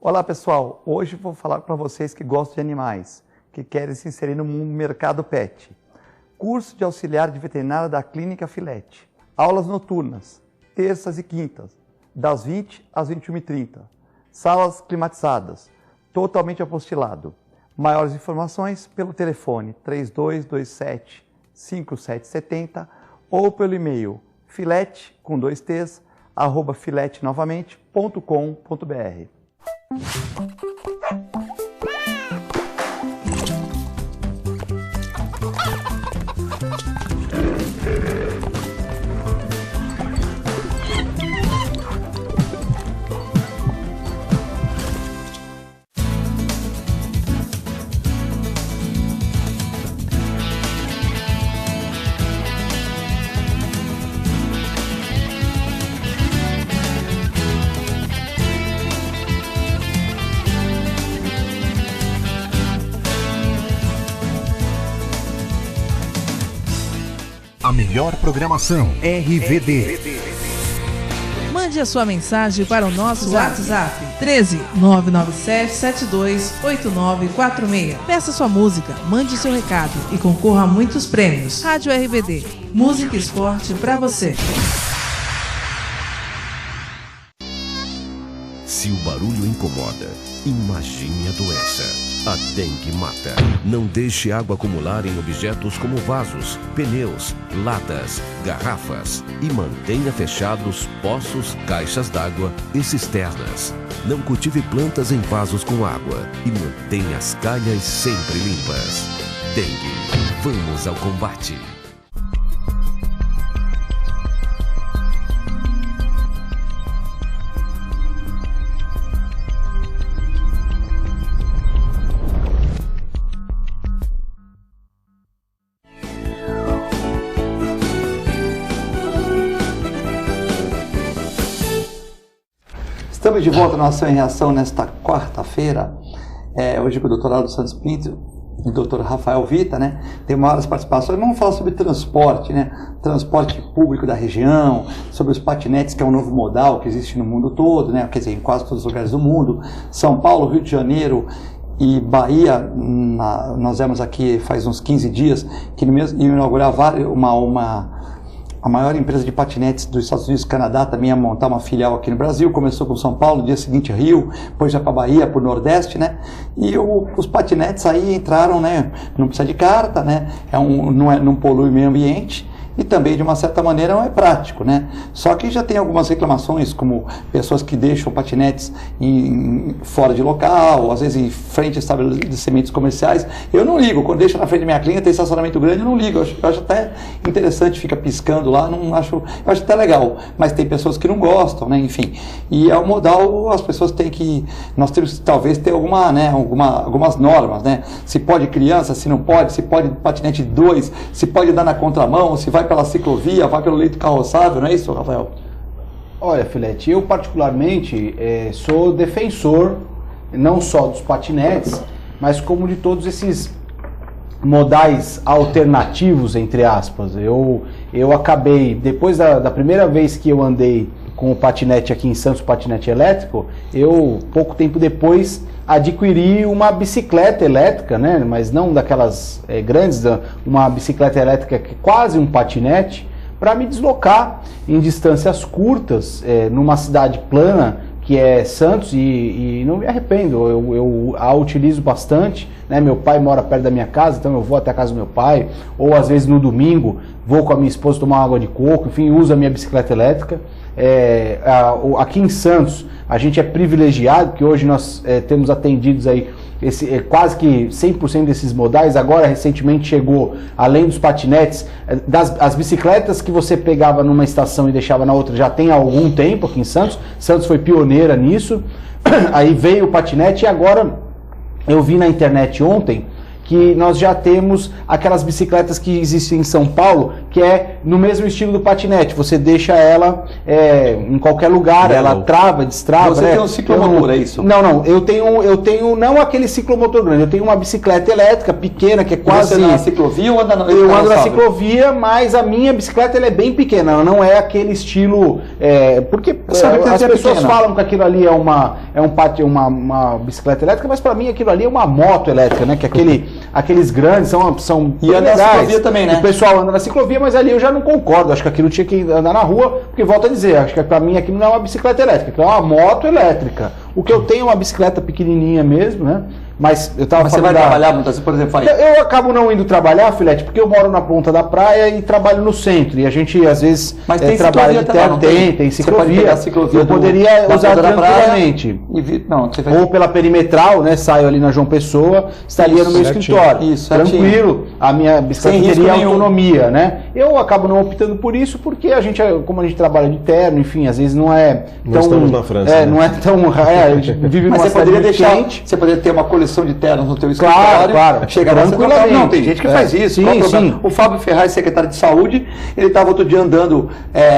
Olá pessoal, hoje vou falar para vocês que gostam de animais, que querem se inserir no mercado pet. Curso de auxiliar de veterinária da Clínica Filete. Aulas noturnas, terças e quintas, das 20 às 21h30. Salas climatizadas, totalmente apostilado. Maiores informações pelo telefone 3227-5770 ou pelo e-mail filete, com 2 T's, @filetenovamente.com.br. A melhor programação RVD. Mande a sua mensagem para o nosso WhatsApp 13 997 72 8946. Peça sua música, mande seu recado e concorra a muitos prêmios. Rádio RBD, música e esporte para você. Se o barulho incomoda, imagine a doença. A dengue mata. Não deixe água acumular em objetos como vasos, pneus, latas, garrafas e mantenha fechados poços, caixas d'água e cisternas. Não cultive plantas em vasos com água e mantenha as calhas sempre limpas. Dengue. Vamos ao combate. Estamos de volta na Ação em Reação nesta quarta-feira, hoje com o Dr. Aldo Santos Pinto e o Dr. Rafael Vita, né? Tem maiores participações. Vamos falar sobre transporte, né? Transporte público da região, sobre os patinetes, que é um novo modal que existe no mundo todo, né? Quer dizer, em quase todos os lugares do mundo. São Paulo, Rio de Janeiro e Bahia, nós vemos aqui faz uns 15 dias que iam inaugurar a maior empresa de patinetes dos Estados Unidos e Canadá também ia montar uma filial aqui no Brasil. Começou com São Paulo, no dia seguinte Rio, depois já para Bahia, para o Nordeste, né? E os patinetes aí entraram, né? Não precisa de carta, né? Não polui o meio ambiente. E também, de uma certa maneira, é prático, né? Só que já tem algumas reclamações, como pessoas que deixam patinetes fora de local, às vezes em frente a estabelecimentos comerciais. Eu não ligo, quando deixo na frente da minha clínica, tem estacionamento grande, eu não ligo. Eu acho até interessante, fica piscando lá, eu acho até legal. Mas tem pessoas que não gostam, né? Enfim. E é o modal, as pessoas têm que... Nós temos que talvez ter algumas normas, né? Se pode criança, se não pode, se pode patinete 2, se pode andar na contramão, se vai pela ciclovia, vai pelo leito carroçável, não é isso, Rafael? Olha, Filete, eu particularmente sou defensor não só dos patinetes, mas como de todos esses modais alternativos, entre aspas. Eu acabei, depois da primeira vez que eu andei com o patinete aqui em Santos, patinete elétrico, eu, pouco tempo depois, adquiri uma bicicleta elétrica, né? Mas não daquelas grandes, uma bicicleta elétrica que é quase um patinete, para me deslocar em distâncias curtas, numa cidade plana, que é Santos, e não me arrependo, eu a utilizo bastante, né? Meu pai mora perto da minha casa, então eu vou até a casa do meu pai, ou às vezes no domingo vou com a minha esposa tomar água de coco, enfim, uso a minha bicicleta elétrica. Aqui em Santos a gente é privilegiado, porque hoje nós temos atendidos aí quase que 100% desses modais. Agora recentemente chegou, além dos patinetes, as bicicletas que você pegava numa estação e deixava na outra, já tem há algum tempo aqui em Santos. Santos foi pioneira nisso. Aí veio o patinete e agora eu vi na internet ontem que nós já temos aquelas bicicletas que existem em São Paulo, que é no mesmo estilo do patinete. Você deixa ela em qualquer lugar, ela trava, destrava. Você tem um ciclomotor, é isso? Não, eu tenho não aquele ciclomotor grande, eu tenho uma bicicleta elétrica pequena, que é quase... Você anda na ciclovia ou anda na... Eu ando na ciclovia, mas a minha bicicleta ela é bem pequena, ela não é aquele estilo... porque as pessoas falam que aquilo ali é uma bicicleta elétrica, mas para mim aquilo ali é uma moto elétrica, né? Que aqueles grandes são e anda na ciclovia também, né? O pessoal anda na ciclovia, mas ali eu já não concordo. Acho que aquilo tinha que andar na rua, porque volto a dizer, acho que para mim aquilo não é uma bicicleta elétrica, aquilo é uma moto elétrica. O que eu tenho é uma bicicleta pequenininha mesmo, né? Mas eu tava falando... Você vai trabalhar muitas vezes, por exemplo, eu acabo não indo trabalhar, Filete, porque eu moro na ponta da praia e trabalho no centro. E a gente, às vezes, trabalha de terra. Tem ciclovia. Eu poderia usar tranquilamente. Ou pela perimetral, né? Saio ali na João Pessoa, estaria no meu escritório. Isso, tranquilo. A minha bicicleta teria autonomia, né? Eu acabo não optando por isso, porque como a gente trabalha de terno, enfim, às vezes não é tão... Nós estamos na França. Não é tão... a gente vive numa cidade muito quente. Você poderia ter uma coleção de ternos no teu escritório, chegar tranquilamente. Não, tem gente que faz isso. Sim. O Fábio Ferraz, secretário de Saúde, ele estava outro dia andando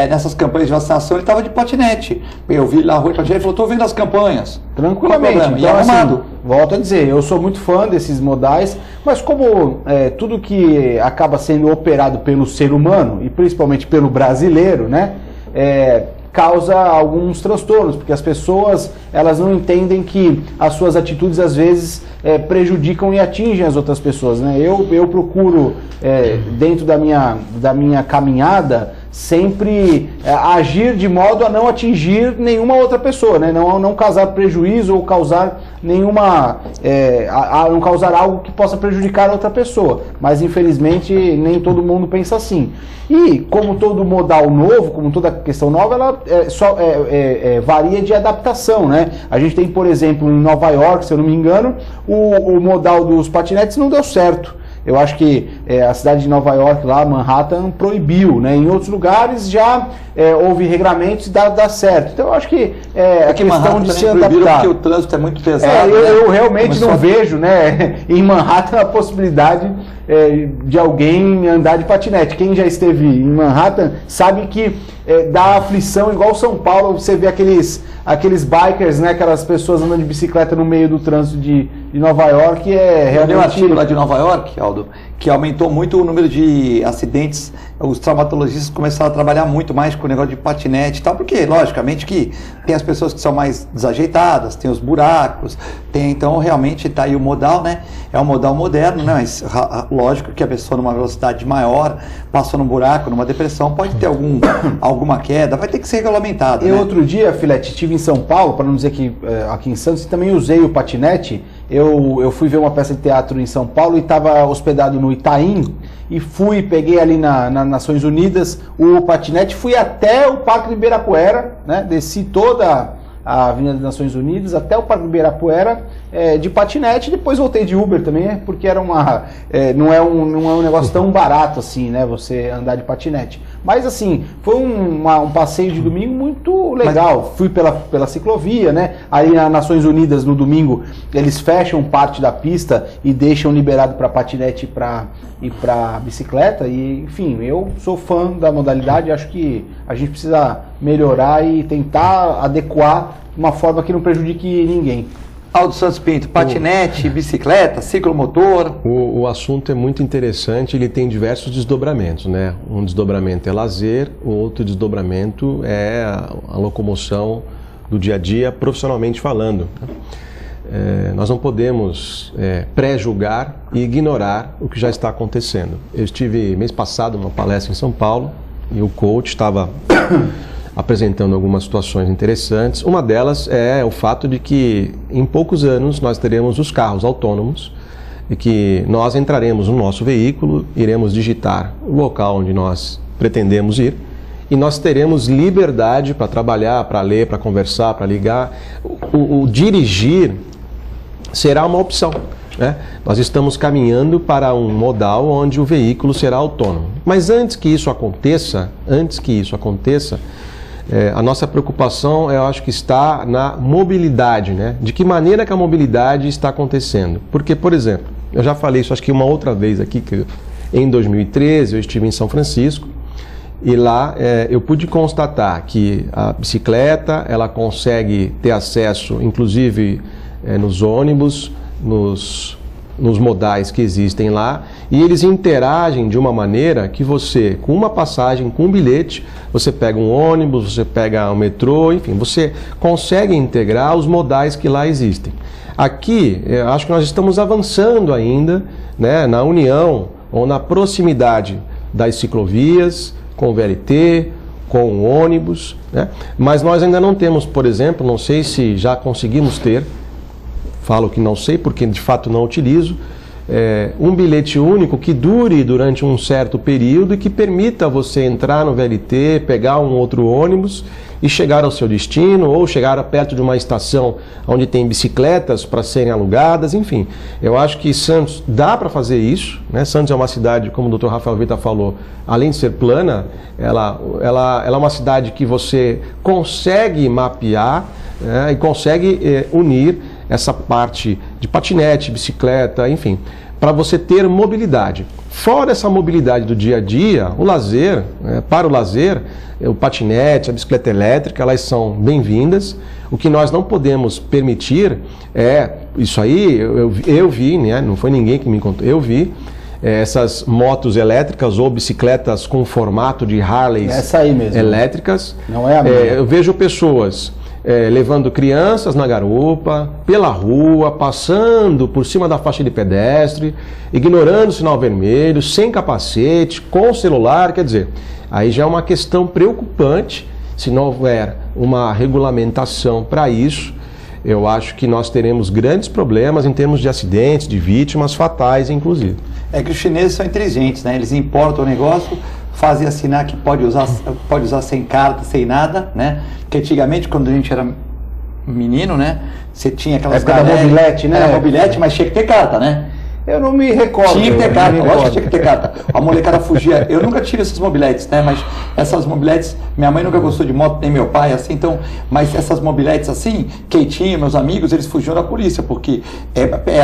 nessas campanhas de vacinação, ele estava de patinete. Eu vi lá a rua de patinete, ele falou, estou vendo as campanhas. Tranquilamente. Então, assim, volto a dizer, eu sou muito fã desses modais, mas como tudo que acaba sendo operado pelo ser humano, e principalmente pelo brasileiro, né, causa alguns transtornos, porque as pessoas elas não entendem que as suas atitudes às vezes prejudicam e atingem as outras pessoas, né? Eu procuro, dentro da minha caminhada, sempre agir de modo a não atingir nenhuma outra pessoa, né? Não causar prejuízo ou causar não causar algo que possa prejudicar outra pessoa. Mas infelizmente nem todo mundo pensa assim. E como todo modal novo, como toda questão nova, ela varia de adaptação, né? A gente tem, por exemplo, em Nova York, se eu não me engano, o modal dos patinetes não deu certo. Eu acho que a cidade de Nova York, lá, Manhattan, proibiu, né? Em outros lugares já houve regramentos e dá certo. Então eu acho que a questão de se adaptar. Porque o trânsito é muito pesado. Eu realmente não vejo, né, em Manhattan a possibilidade de alguém andar de patinete. Quem já esteve em Manhattan sabe que dá aflição, igual São Paulo, você vê aqueles bikers, né, aquelas pessoas andando de bicicleta no meio do trânsito de Nova York. Eu li um artigo lá de Nova York, Aldo, que aumentou muito o número de acidentes. Os traumatologistas começaram a trabalhar muito mais com o negócio de patinete e tal, porque, logicamente, que tem as pessoas que são mais desajeitadas, tem os buracos, então realmente está aí o modal, né? É um modal moderno, né? Mas lógico que a pessoa numa velocidade maior, passou num buraco, numa depressão, pode ter alguma queda, vai ter que ser regulamentado. Eu outro dia, Filete, estive em São Paulo, para não dizer que aqui em Santos, também usei o patinete. Eu fui ver uma peça de teatro em São Paulo e estava hospedado no Itaim e peguei ali nas Nações Unidas o patinete, fui até o Parque do Ibirapuera, né? Desci toda a Avenida das Nações Unidas até o Parque do Ibirapuera de patinete, depois voltei de Uber também, porque era não é um negócio tão barato assim, né? Você andar de patinete. Mas assim, foi um passeio de domingo muito legal. Fui pela ciclovia, né? Aí nas Nações Unidas no domingo eles fecham parte da pista e deixam liberado para patinete e para bicicleta. E enfim, eu sou fã da modalidade. Acho que a gente precisa melhorar e tentar adequar de uma forma que não prejudique ninguém. Aldo Santos Pinto, patinete, bicicleta, ciclomotor. O assunto é muito interessante, ele tem diversos desdobramentos, né? Um desdobramento é lazer, o outro desdobramento é a locomoção do dia a dia, profissionalmente falando. Nós não podemos pré-julgar e ignorar o que já está acontecendo. Eu estive mês passado numa palestra em São Paulo e o coach estava apresentando algumas situações interessantes. Uma delas é o fato de que em poucos anos nós teremos os carros autônomos e que nós entraremos no nosso veículo, iremos digitar o local onde nós pretendemos ir e nós teremos liberdade para trabalhar, para ler, para conversar, para ligar. O dirigir será uma opção, né? Nós estamos caminhando para um modal onde o veículo será autônomo. Mas antes que isso aconteça, a nossa preocupação, eu acho que está na mobilidade, né? De que maneira que a mobilidade está acontecendo? Porque, por exemplo, eu já falei isso acho que uma outra vez aqui, que em 2013 eu estive em São Francisco e lá eu pude constatar que a bicicleta, ela consegue ter acesso, inclusive nos ônibus, nos modais que existem lá, e eles interagem de uma maneira que você, com uma passagem, com um bilhete, você pega um ônibus, você pega um metrô, enfim, você consegue integrar os modais que lá existem. Aqui, eu acho que nós estamos avançando ainda, né, na união ou na proximidade das ciclovias, com o VLT, com o ônibus, né, mas nós ainda não temos, por exemplo, não sei se já conseguimos ter, falo que não sei porque de fato não utilizo, um bilhete único que dure durante um certo período e que permita você entrar no VLT, pegar um outro ônibus e chegar ao seu destino ou chegar perto de uma estação onde tem bicicletas para serem alugadas, enfim. Eu acho que Santos dá para fazer isso, né? Santos é uma cidade, como o Dr. Rafael Vita falou, além de ser plana, ela é uma cidade que você consegue mapear, né, e consegue unir essa parte de patinete, bicicleta, enfim, para você ter mobilidade. Fora essa mobilidade do dia a dia, o lazer, para o lazer, o patinete, a bicicleta elétrica, elas são bem-vindas. O que nós não podemos permitir isso aí, eu vi, né, não foi ninguém que me contou, eu vi essas motos elétricas ou bicicletas com formato de Harleys essa aí mesmo, elétricas. Não é a minha. Eu vejo pessoas levando crianças na garupa, pela rua, passando por cima da faixa de pedestre, ignorando o sinal vermelho, sem capacete, com celular, quer dizer, aí já é uma questão preocupante. Se não houver uma regulamentação para isso, eu acho que nós teremos grandes problemas em termos de acidentes, de vítimas fatais, inclusive. É que os chineses são inteligentes, né? Eles importam o negócio, fazem assinar que pode usar sem carta, sem nada, né? Porque antigamente, quando a gente era menino, né? Você tinha aquelas da mobilete, né? Era mobilete, mas tinha que ter carta, né? Eu não me recordo. Tinha que ter carta, lógico que tinha que ter carta. A molecada fugia. Eu nunca tive essas mobiletes, né? Mas essas mobiletes, minha mãe nunca gostou de moto, nem meu pai, assim, então. Mas essas mobiletes assim, Keitinho, meus amigos, eles fugiam da polícia, porque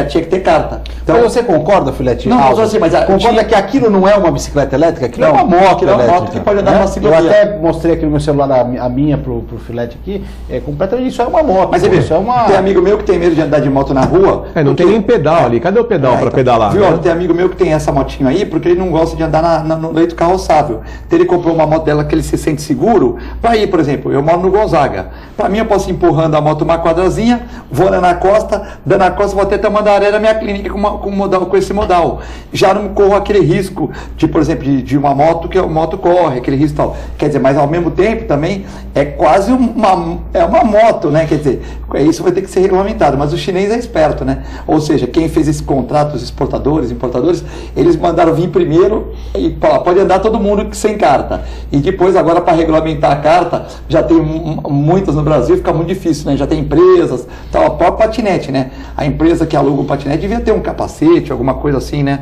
tinha que ter carta. Então você concorda, Filete? Não, mas assim, mas concorda que aquilo não é uma bicicleta elétrica? Aquilo é uma moto elétrica. É uma moto que pode andar numa ciclovia. Eu até mostrei aqui no meu celular a minha pro Filete aqui. É completamente isso, é uma moto. Mas você vê, tem amigo meu que tem medo de andar de moto na rua. Não tem nem pedal ali. Cadê o pedal para pedalar? Viu? Tem amigo meu que tem essa motinha aí, porque ele não gosta de andar no leito carroçável. Então ele comprou uma moto dela que ele se sente seguro para ir, por exemplo, eu moro no Gonzaga. Para mim, eu posso ir empurrando a moto uma quadrazinha, vou na costa, dando a costa, vou até Tamandaré na minha clínica com esse modal. Já não corro aquele risco de, por exemplo, de uma moto que a moto corre, aquele risco tal. Quer dizer, mas ao mesmo tempo também é quase uma moto, né? Quer dizer, isso vai ter que ser regulamentado. Mas o chinês é esperto, né? Ou seja, quem fez esse contrato, os importadores, eles mandaram vir primeiro e pode andar todo mundo sem carta. E depois, agora, para regulamentar a carta, já tem muitas no Brasil, fica muito difícil, né? Já tem empresas, tal, a própria patinete, né? A empresa que aluga um patinete devia ter um capacete, alguma coisa assim, né?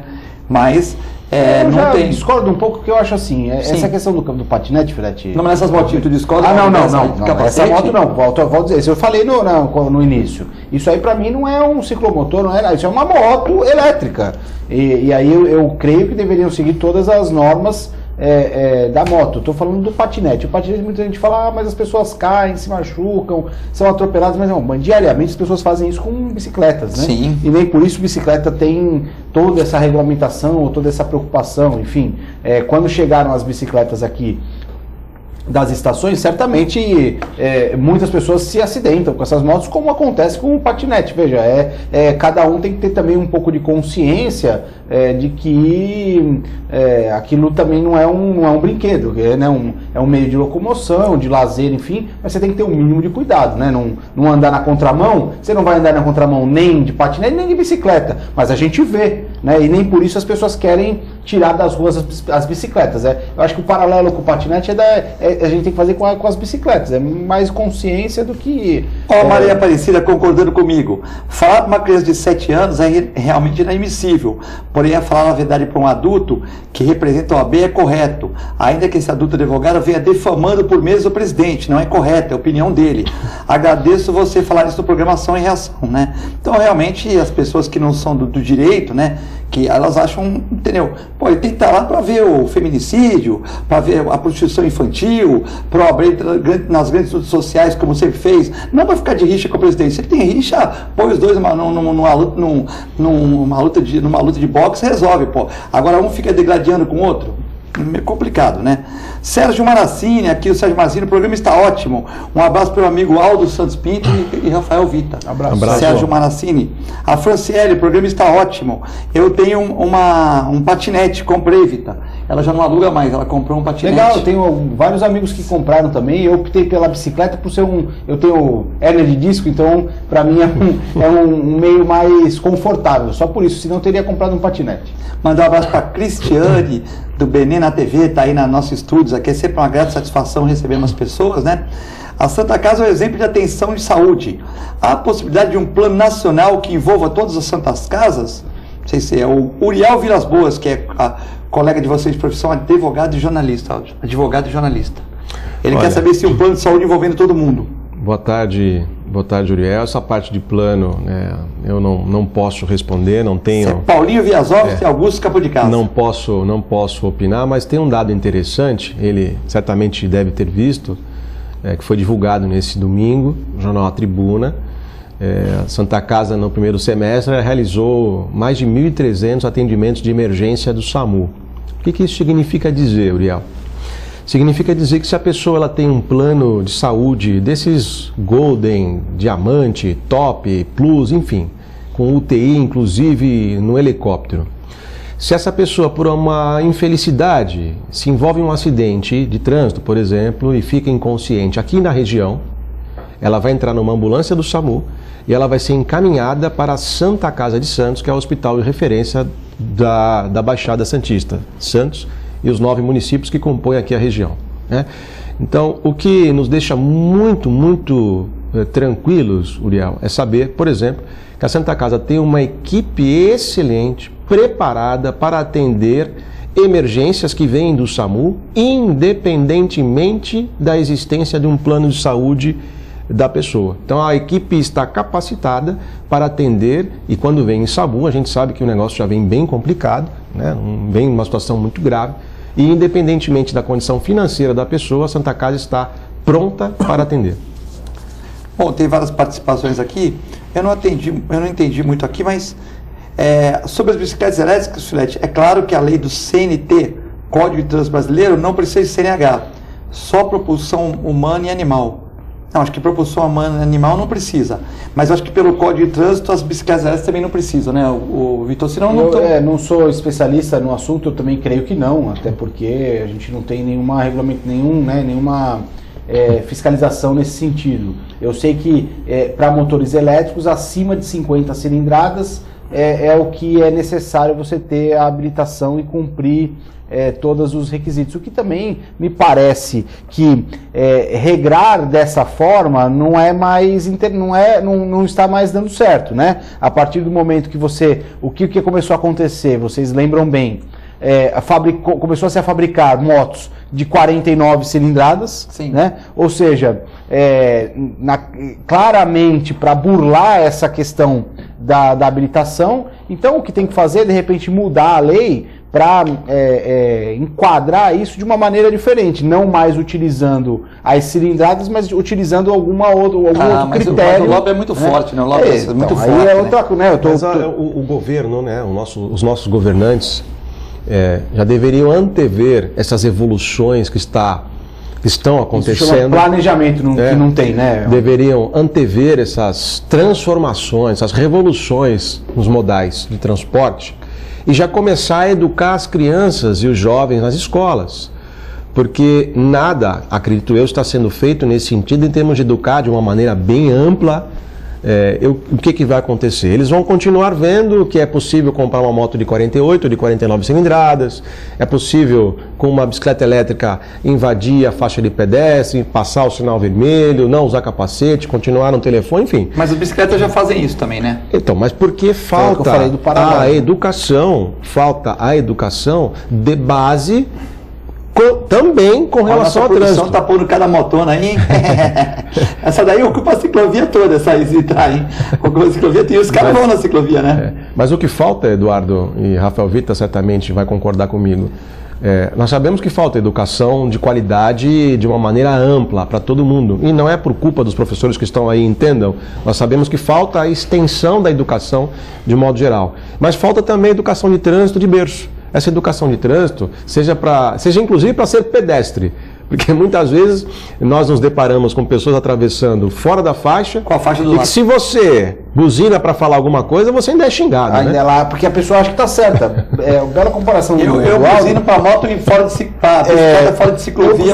Mas eu não tem. Discordo um pouco, porque eu acho assim, essa questão do patinete, Filete... Não, mas nessas motinhas tu discorda? Não, essa moto não, volto a dizer, isso eu falei no início. Isso aí pra mim não é um ciclomotor, não é, isso é uma moto elétrica. E aí eu creio que deveriam seguir todas as normas da moto. Estou falando do patinete. O patinete, muita gente fala, mas as pessoas caem, se machucam, são atropeladas, mas não, diariamente as pessoas fazem isso com bicicletas, né? Sim. E nem por isso bicicleta tem toda essa regulamentação ou toda essa preocupação, enfim. Quando chegaram as bicicletas aqui das estações, certamente muitas pessoas se acidentam com essas motos, como acontece com o patinete. Veja, cada um tem que ter também um pouco de consciência de que aquilo também não é um brinquedo, é um meio de locomoção, de lazer, enfim, mas você tem que ter um mínimo de cuidado, né? Não andar na contramão, você não vai andar na contramão nem de patinete, nem de bicicleta, mas a gente vê, né? E nem por isso as pessoas querem tirar das ruas as bicicletas. Eu acho que o paralelo com o patinete a gente tem que fazer com as bicicletas, é mais consciência do que... Maria Aparecida concordando comigo, falar para uma criança de 7 anos é realmente inadmissível, porém falar a verdade para um adulto que representa o AB é correto, ainda que esse adulto advogado venha defamando por meses o presidente, não é correto, é a opinião dele. Agradeço você falar isso no Programação em Reação, né? Então realmente as pessoas que não são do direito, né, que elas acham, entendeu? Pô, ele tem que estar lá para ver o feminicídio, para ver a prostituição infantil, para abrir nas grandes redes sociais, como sempre fez, não para ficar de rixa com o presidente. Se ele tem rixa, põe os dois numa luta de boxe, resolve, pô. Agora um fica degradando com o outro. Meio complicado, né? Sérgio Maracini, aqui o Sérgio Maracini, o programa está ótimo. Um abraço para o amigo Aldo Santos Pinto e Rafael Vita. Abraço. Sérgio Maracini. A Franciele, o programa está ótimo. Eu tenho um patinete, comprei, Vita. Ela já não aluga mais, ela comprou um patinete. Legal, eu tenho vários amigos que compraram também. Eu optei pela bicicleta por ser eu tenho hérnia de disco, então para mim é um meio mais confortável. Só por isso, senão eu teria comprado um patinete. Mandar um abraço para Cristiane, do Benê na TV, está aí nos nossos estúdios aqui, é sempre uma grande satisfação receber umas pessoas, né? A Santa Casa é um exemplo de atenção de saúde. Há a possibilidade de um plano nacional que envolva todas as Santas Casas? Não sei se é o Uriel Vilas Boas, que é a colega de vocês de profissão, advogado e jornalista. Ele quer saber se um plano de saúde envolvendo todo mundo. Boa tarde, Uriel. Essa parte de plano, né, eu não posso responder, não tenho... Você é Paulinho Viazovski e Augusto Capo de Casa. Não posso opinar, mas tem um dado interessante, ele certamente deve ter visto, que foi divulgado nesse domingo, no jornal A Tribuna. A Santa Casa, no primeiro semestre, realizou mais de 1.300 atendimentos de emergência do SAMU. O que isso significa dizer, Uriel? Significa dizer que se a pessoa ela tem um plano de saúde desses Golden, Diamante, Top, Plus, enfim, com UTI inclusive no helicóptero. Se essa pessoa, por uma infelicidade, se envolve em um acidente de trânsito, por exemplo, e fica inconsciente aqui na região, ela vai entrar numa ambulância do SAMU e ela vai ser encaminhada para a Santa Casa de Santos, que é o hospital de referência da Baixada Santista, Santos e os 9 municípios que compõem aqui a região, né? Então, o que nos deixa muito tranquilos, Uriel, é saber, por exemplo, que a Santa Casa tem uma equipe excelente, preparada para atender emergências que vêm do SAMU, independentemente da existência de um plano de saúde da pessoa. Então a equipe está capacitada para atender, e quando vem em SAMU, a gente sabe que o negócio já vem bem complicado, né? Vem numa situação muito grave, e independentemente da condição financeira da pessoa, a Santa Casa está pronta para atender. Bom, tem várias participações aqui, eu não entendi muito aqui, mas sobre as bicicletas elétricas, Filete, é claro que a lei do CNT, Código de Trânsito Brasileiro, não precisa de CNH, só propulsão humana e animal. Não, acho que propulsão humana e animal não precisa, mas acho que pelo Código de Trânsito as bicicletas elétricas também não precisam, né, o Vitor? Senão não sou especialista no assunto, eu também creio que não, até porque a gente não tem nenhuma fiscalização nesse sentido. Eu sei que para motores elétricos acima de 50 cilindradas é o que é necessário você ter a habilitação e cumprir todos os requisitos. O que também me parece que regrar dessa forma não está mais dando certo, né? A partir do momento que o que começou a acontecer, vocês lembram bem, começou a se fabricar motos de 49 cilindradas, sim, né? Ou seja, claramente para burlar essa questão da habilitação. Então o que tem que fazer é de repente mudar a lei para enquadrar isso de uma maneira diferente, não mais utilizando as cilindradas, mas utilizando algum outro critério. Mas o lobby é muito forte, né? O lobby é muito forte. Aí é outra, né? O governo, né? Os nossos governantes já deveriam antever essas evoluções que estão acontecendo. Isso chama planejamento, que não tem, né? Deveriam antever essas transformações, essas revoluções nos modais de transporte e já começar a educar as crianças e os jovens nas escolas. Porque nada, acredito eu, está sendo feito nesse sentido em termos de educar de uma maneira bem ampla. O que vai acontecer? Eles vão continuar vendo que é possível comprar uma moto de 48, de 49 cilindradas, é possível com uma bicicleta elétrica invadir a faixa de pedestre, passar o sinal vermelho, não usar capacete, continuar no telefone, enfim. Mas as bicicletas já fazem isso também, né? Então, mas porque falta a educação de base também com relação ao trânsito. Tá pondo cada motona aí, hein? Essa daí ocupa a ciclovia toda, essa Isitra aí. Ocupa a ciclovia e os caras vão na ciclovia, né? Mas o que falta, Eduardo, e Rafael Vita certamente vai concordar comigo, nós sabemos que falta educação de qualidade de uma maneira ampla para todo mundo. E não é por culpa dos professores que estão aí, entendam. Nós sabemos que falta a extensão da educação de modo geral. Mas falta também a educação de trânsito de berço. Essa educação de trânsito seja inclusive para ser pedestre, porque muitas vezes nós nos deparamos com pessoas atravessando fora da faixa, com a faixa do lado. E se você buzina para falar alguma coisa, você ainda é xingado, ainda né? é lá, porque a pessoa acha que está certa. Bela comparação. Eu buzino para moto e fora de ciclovia.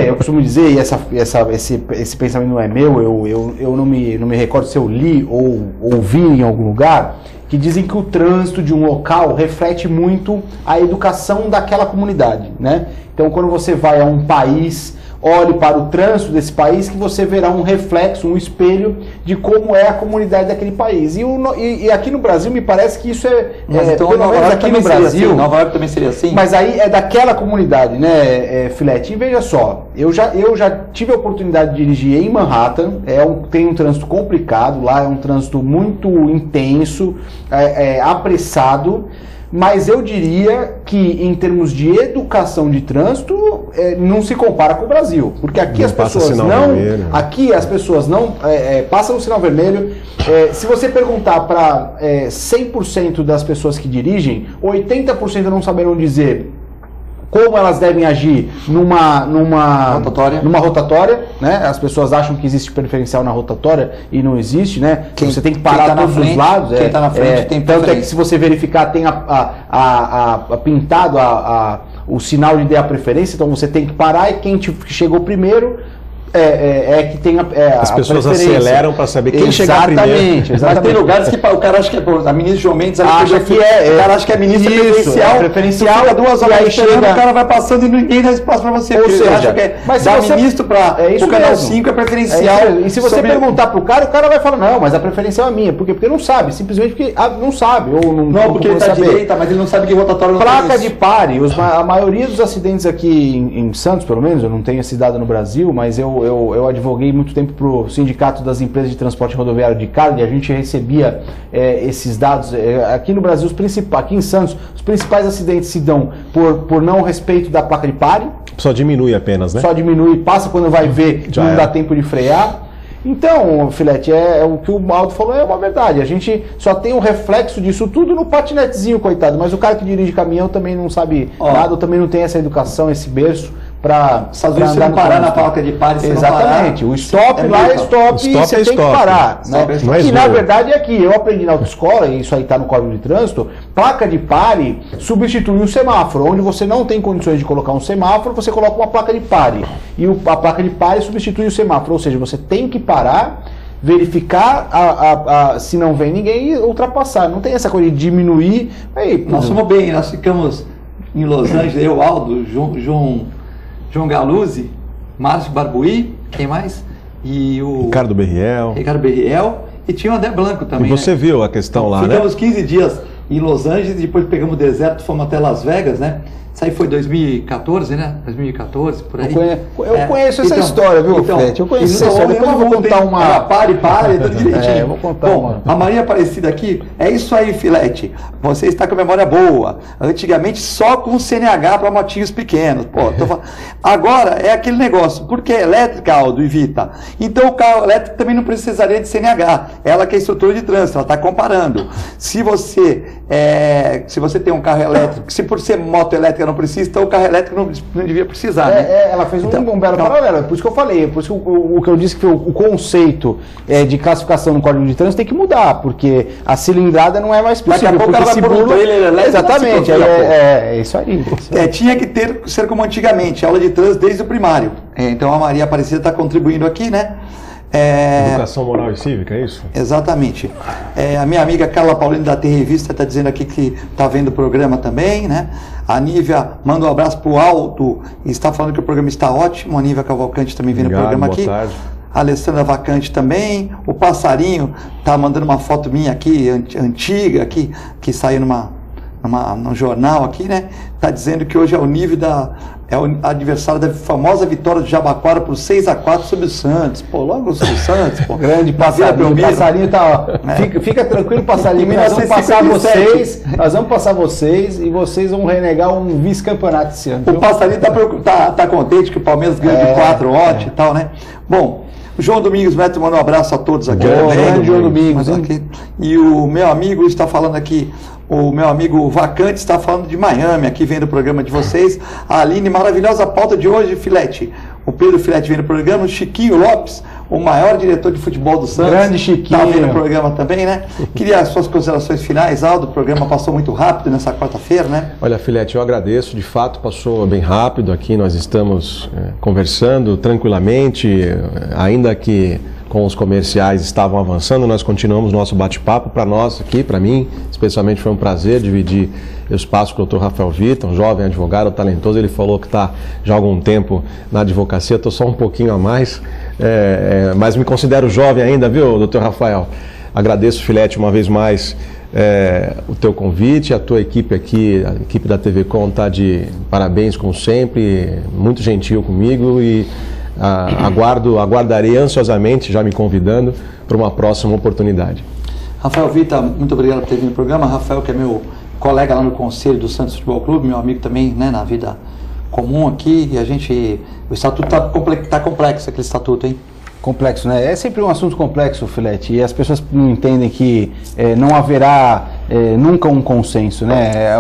Eu costumo dizer, e esse pensamento não é meu, eu não me recordo se eu li ou ouvi em algum lugar, que dizem que o trânsito de um local reflete muito a educação daquela comunidade, né? Então, quando você vai a um país, olhe para o trânsito desse país, que você verá um reflexo, um espelho de como é a comunidade daquele país. E aqui no Brasil, me parece que isso então, pelo menos aqui no Brasil, Nova York também seria assim? Mas aí é daquela comunidade, né, Filete? E veja só, eu já tive a oportunidade de dirigir em Manhattan, tem um trânsito complicado, lá é um trânsito muito intenso, apressado, mas eu diria que em termos de educação de trânsito não se compara com o Brasil, porque aqui as pessoas não passam o sinal vermelho. Se você perguntar para 100% das pessoas que dirigem, 80% não saberão dizer como elas devem agir numa rotatória, né? As pessoas acham que existe preferencial na rotatória e não existe, né? Você tem que parar todos os lados. Quem está na frente tem tanto é que se você verificar, tem pintado o sinal de dar a preferência, então você tem que parar e quem chegou primeiro que tem as pessoas aceleram para saber quem chegar primeiro. Exatamente. Mas tem lugares que o cara acha que a ministra João Mendes acha que o cara acha que é ministra preferencial, fica 2 horas aí chega, o cara vai passando e ninguém dá espaço para você. Ou seja, acha que ministro para o canal 5 é preferencial. E se você perguntar pro cara, o cara vai falar, não, mas a preferencial é minha. Por quê? Porque não sabe, simplesmente porque não sabe. Ou não porque ele está à direita, mas ele não sabe que rotatório não placa de pare. A maioria dos acidentes aqui em Santos, pelo menos, eu não tenho esse dado no Brasil, mas eu advoguei muito tempo para o Sindicato das Empresas de Transporte Rodoviário de Carga e a gente recebia esses dados. Aqui no Brasil, aqui em Santos, os principais acidentes se dão por não respeito da placa de pare. Só diminui apenas, né? Só diminui, passa quando vai ver, não dá tempo de frear. Então, Filete, o que o Aldo falou é uma verdade. A gente só tem um reflexo disso tudo no patinetezinho, coitado. Mas o cara que dirige caminhão também não sabe nada, também não tem essa educação, esse berço para não parar na placa de pare. Exatamente. O stop lá é stop e você tem que parar. Né? Que na verdade é que eu aprendi na autoescola, e isso aí está no Código de Trânsito, placa de pare substitui o semáforo. Onde você não tem condições de colocar um semáforo, você coloca uma placa de pare. E a placa de pare substitui o semáforo. Ou seja, você tem que parar, verificar se não vem ninguém e ultrapassar. Não tem essa coisa de diminuir. Nós somos bem, nós ficamos em Los Angeles, eu, Aldo, João Galuzzi, Márcio Barbuí, quem mais? E o Ricardo Berriel, e tinha o André Blanco também. E você viu a questão lá, né? Ficamos 15 dias em Los Angeles, depois pegamos o deserto, fomos até Las Vegas, né? Isso aí foi 2014, né? 2014, por aí. Eu conheço essa história, viu, Fred? Eu conheço essa história. Depois eu vou contar uma... Pare, tudo direitinho. Eu vou contar uma. A Maria Aparecida aqui, é isso aí, Filete. Você está com a memória boa. Antigamente só com CNH para motinhos pequenos. Agora é aquele negócio, porque é elétrica, Aldo e Vita. Então o carro elétrico também não precisaria de CNH. Ela que é instrutora de trânsito, ela está comparando. Se você tem um carro elétrico, se por ser moto elétrica não precisa, então o carro elétrico não devia precisar, né? Ela fez um belo paralelo, por isso que eu falei, por isso que o que eu disse que o conceito de classificação no Código de Trânsito tem que mudar, porque a cilindrada não é mais possível. Daqui a pouco ela vai por um trailer elétrico. Exatamente, isso aí. Tinha que ser como antigamente, aula de trânsito desde o primário. Então a Maria Aparecida está contribuindo aqui, né? Educação moral e cívica, é isso? Exatamente. A minha amiga Carla Paulino da T Revista está dizendo aqui que está vendo o programa também, né? A Nívia manda um abraço para o Aldo e está falando que o programa está ótimo. A Nívia Cavalcante também vendo o programa aqui. Boa tarde. A Alessandra Vacante também. O Passarinho está mandando uma foto minha aqui, antiga, aqui, que saiu num jornal aqui, né? Está dizendo que hoje é o nível é o adversário da famosa vitória do Jabaquara por 6-4 sobre o Santos. Pô, logo sobre o Santos, pô. Grande Passarinho. O Passarinho tá, fica tranquilo, Passarinho. Nós vamos passar vocês e vocês vão renegar um vice-campeonato esse ano. O Passarinho tá contente que o Palmeiras ganhou de 4 ontem e tal, né? Bom, o João Domingos Neto manda um abraço a todos aqui. Grande João Domingos. E o meu amigo está falando aqui, o meu amigo Vacante está falando de Miami, aqui vendo o programa de vocês. A Aline, maravilhosa pauta de hoje, Filete. O Pedro Filete vendo o programa. O Chiquinho Lopes, o maior diretor de futebol do Santos. Grande Chiquinho. Está vendo o programa também, né? Queria as suas considerações finais, Aldo. O programa passou muito rápido nessa quarta-feira, né? Olha, Filete, eu agradeço. De fato, passou bem rápido aqui. Nós estamos conversando tranquilamente, ainda que com os comerciais estavam avançando, nós continuamos nosso bate-papo. Para nós aqui, para mim, especialmente foi um prazer dividir o espaço com o Dr. Rafael Vita, um jovem advogado talentoso. Ele falou que está já há algum tempo na advocacia, estou só um pouquinho a mais, mas me considero jovem ainda, viu, Dr. Rafael? Agradeço, Filete, uma vez mais o teu convite, a tua equipe aqui, a equipe da TV Com está de parabéns como sempre, muito gentil comigo e aguardarei ansiosamente, já me convidando, para uma próxima oportunidade. Rafael Vita, muito obrigado por ter vindo no programa. Rafael, que é meu colega lá no Conselho do Santos Futebol Clube, meu amigo também, né, na vida comum aqui, e o estatuto tá complexo, aquele estatuto, hein? Complexo, né? É sempre um assunto complexo, Filete, e as pessoas não entendem que não haverá nunca um consenso, né?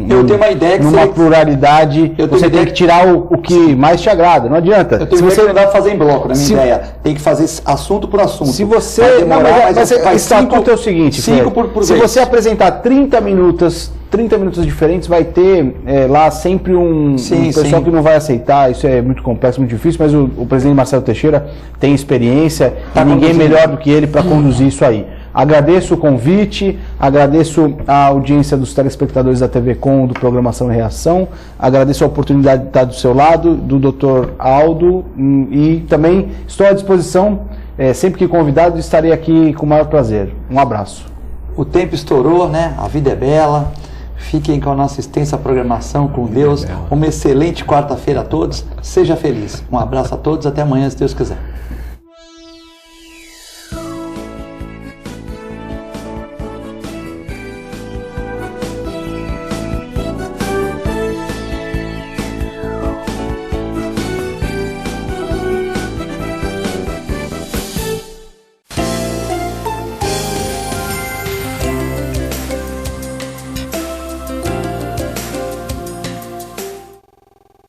Eu tenho uma ideia que numa pluralidade, você tem que tirar o que mais te agrada, não adianta. Eu tenho uma ideia que não dá pra fazer em bloco, na minha ideia. Tem que fazer assunto por assunto. Se você... Mas o estatuto é o seguinte, se você apresentar 30 minutos diferentes, vai ter lá sempre um pessoal que não vai aceitar. Isso é muito complexo, muito difícil, mas o presidente Marcelo Teixeira tem experiência e ninguém melhor do que ele para conduzir isso aí. Agradeço o convite, agradeço a audiência dos telespectadores da TV Com, do Programação e Reação, agradeço a oportunidade de estar do seu lado, do Dr. Aldo, e também estou à disposição, sempre que convidado, estarei aqui com o maior prazer. Um abraço. O tempo estourou, né? A vida é bela. Fiquem com a nossa extensa programação, com Deus. Uma excelente quarta-feira a todos. Seja feliz. Um abraço a todos. Até amanhã, se Deus quiser.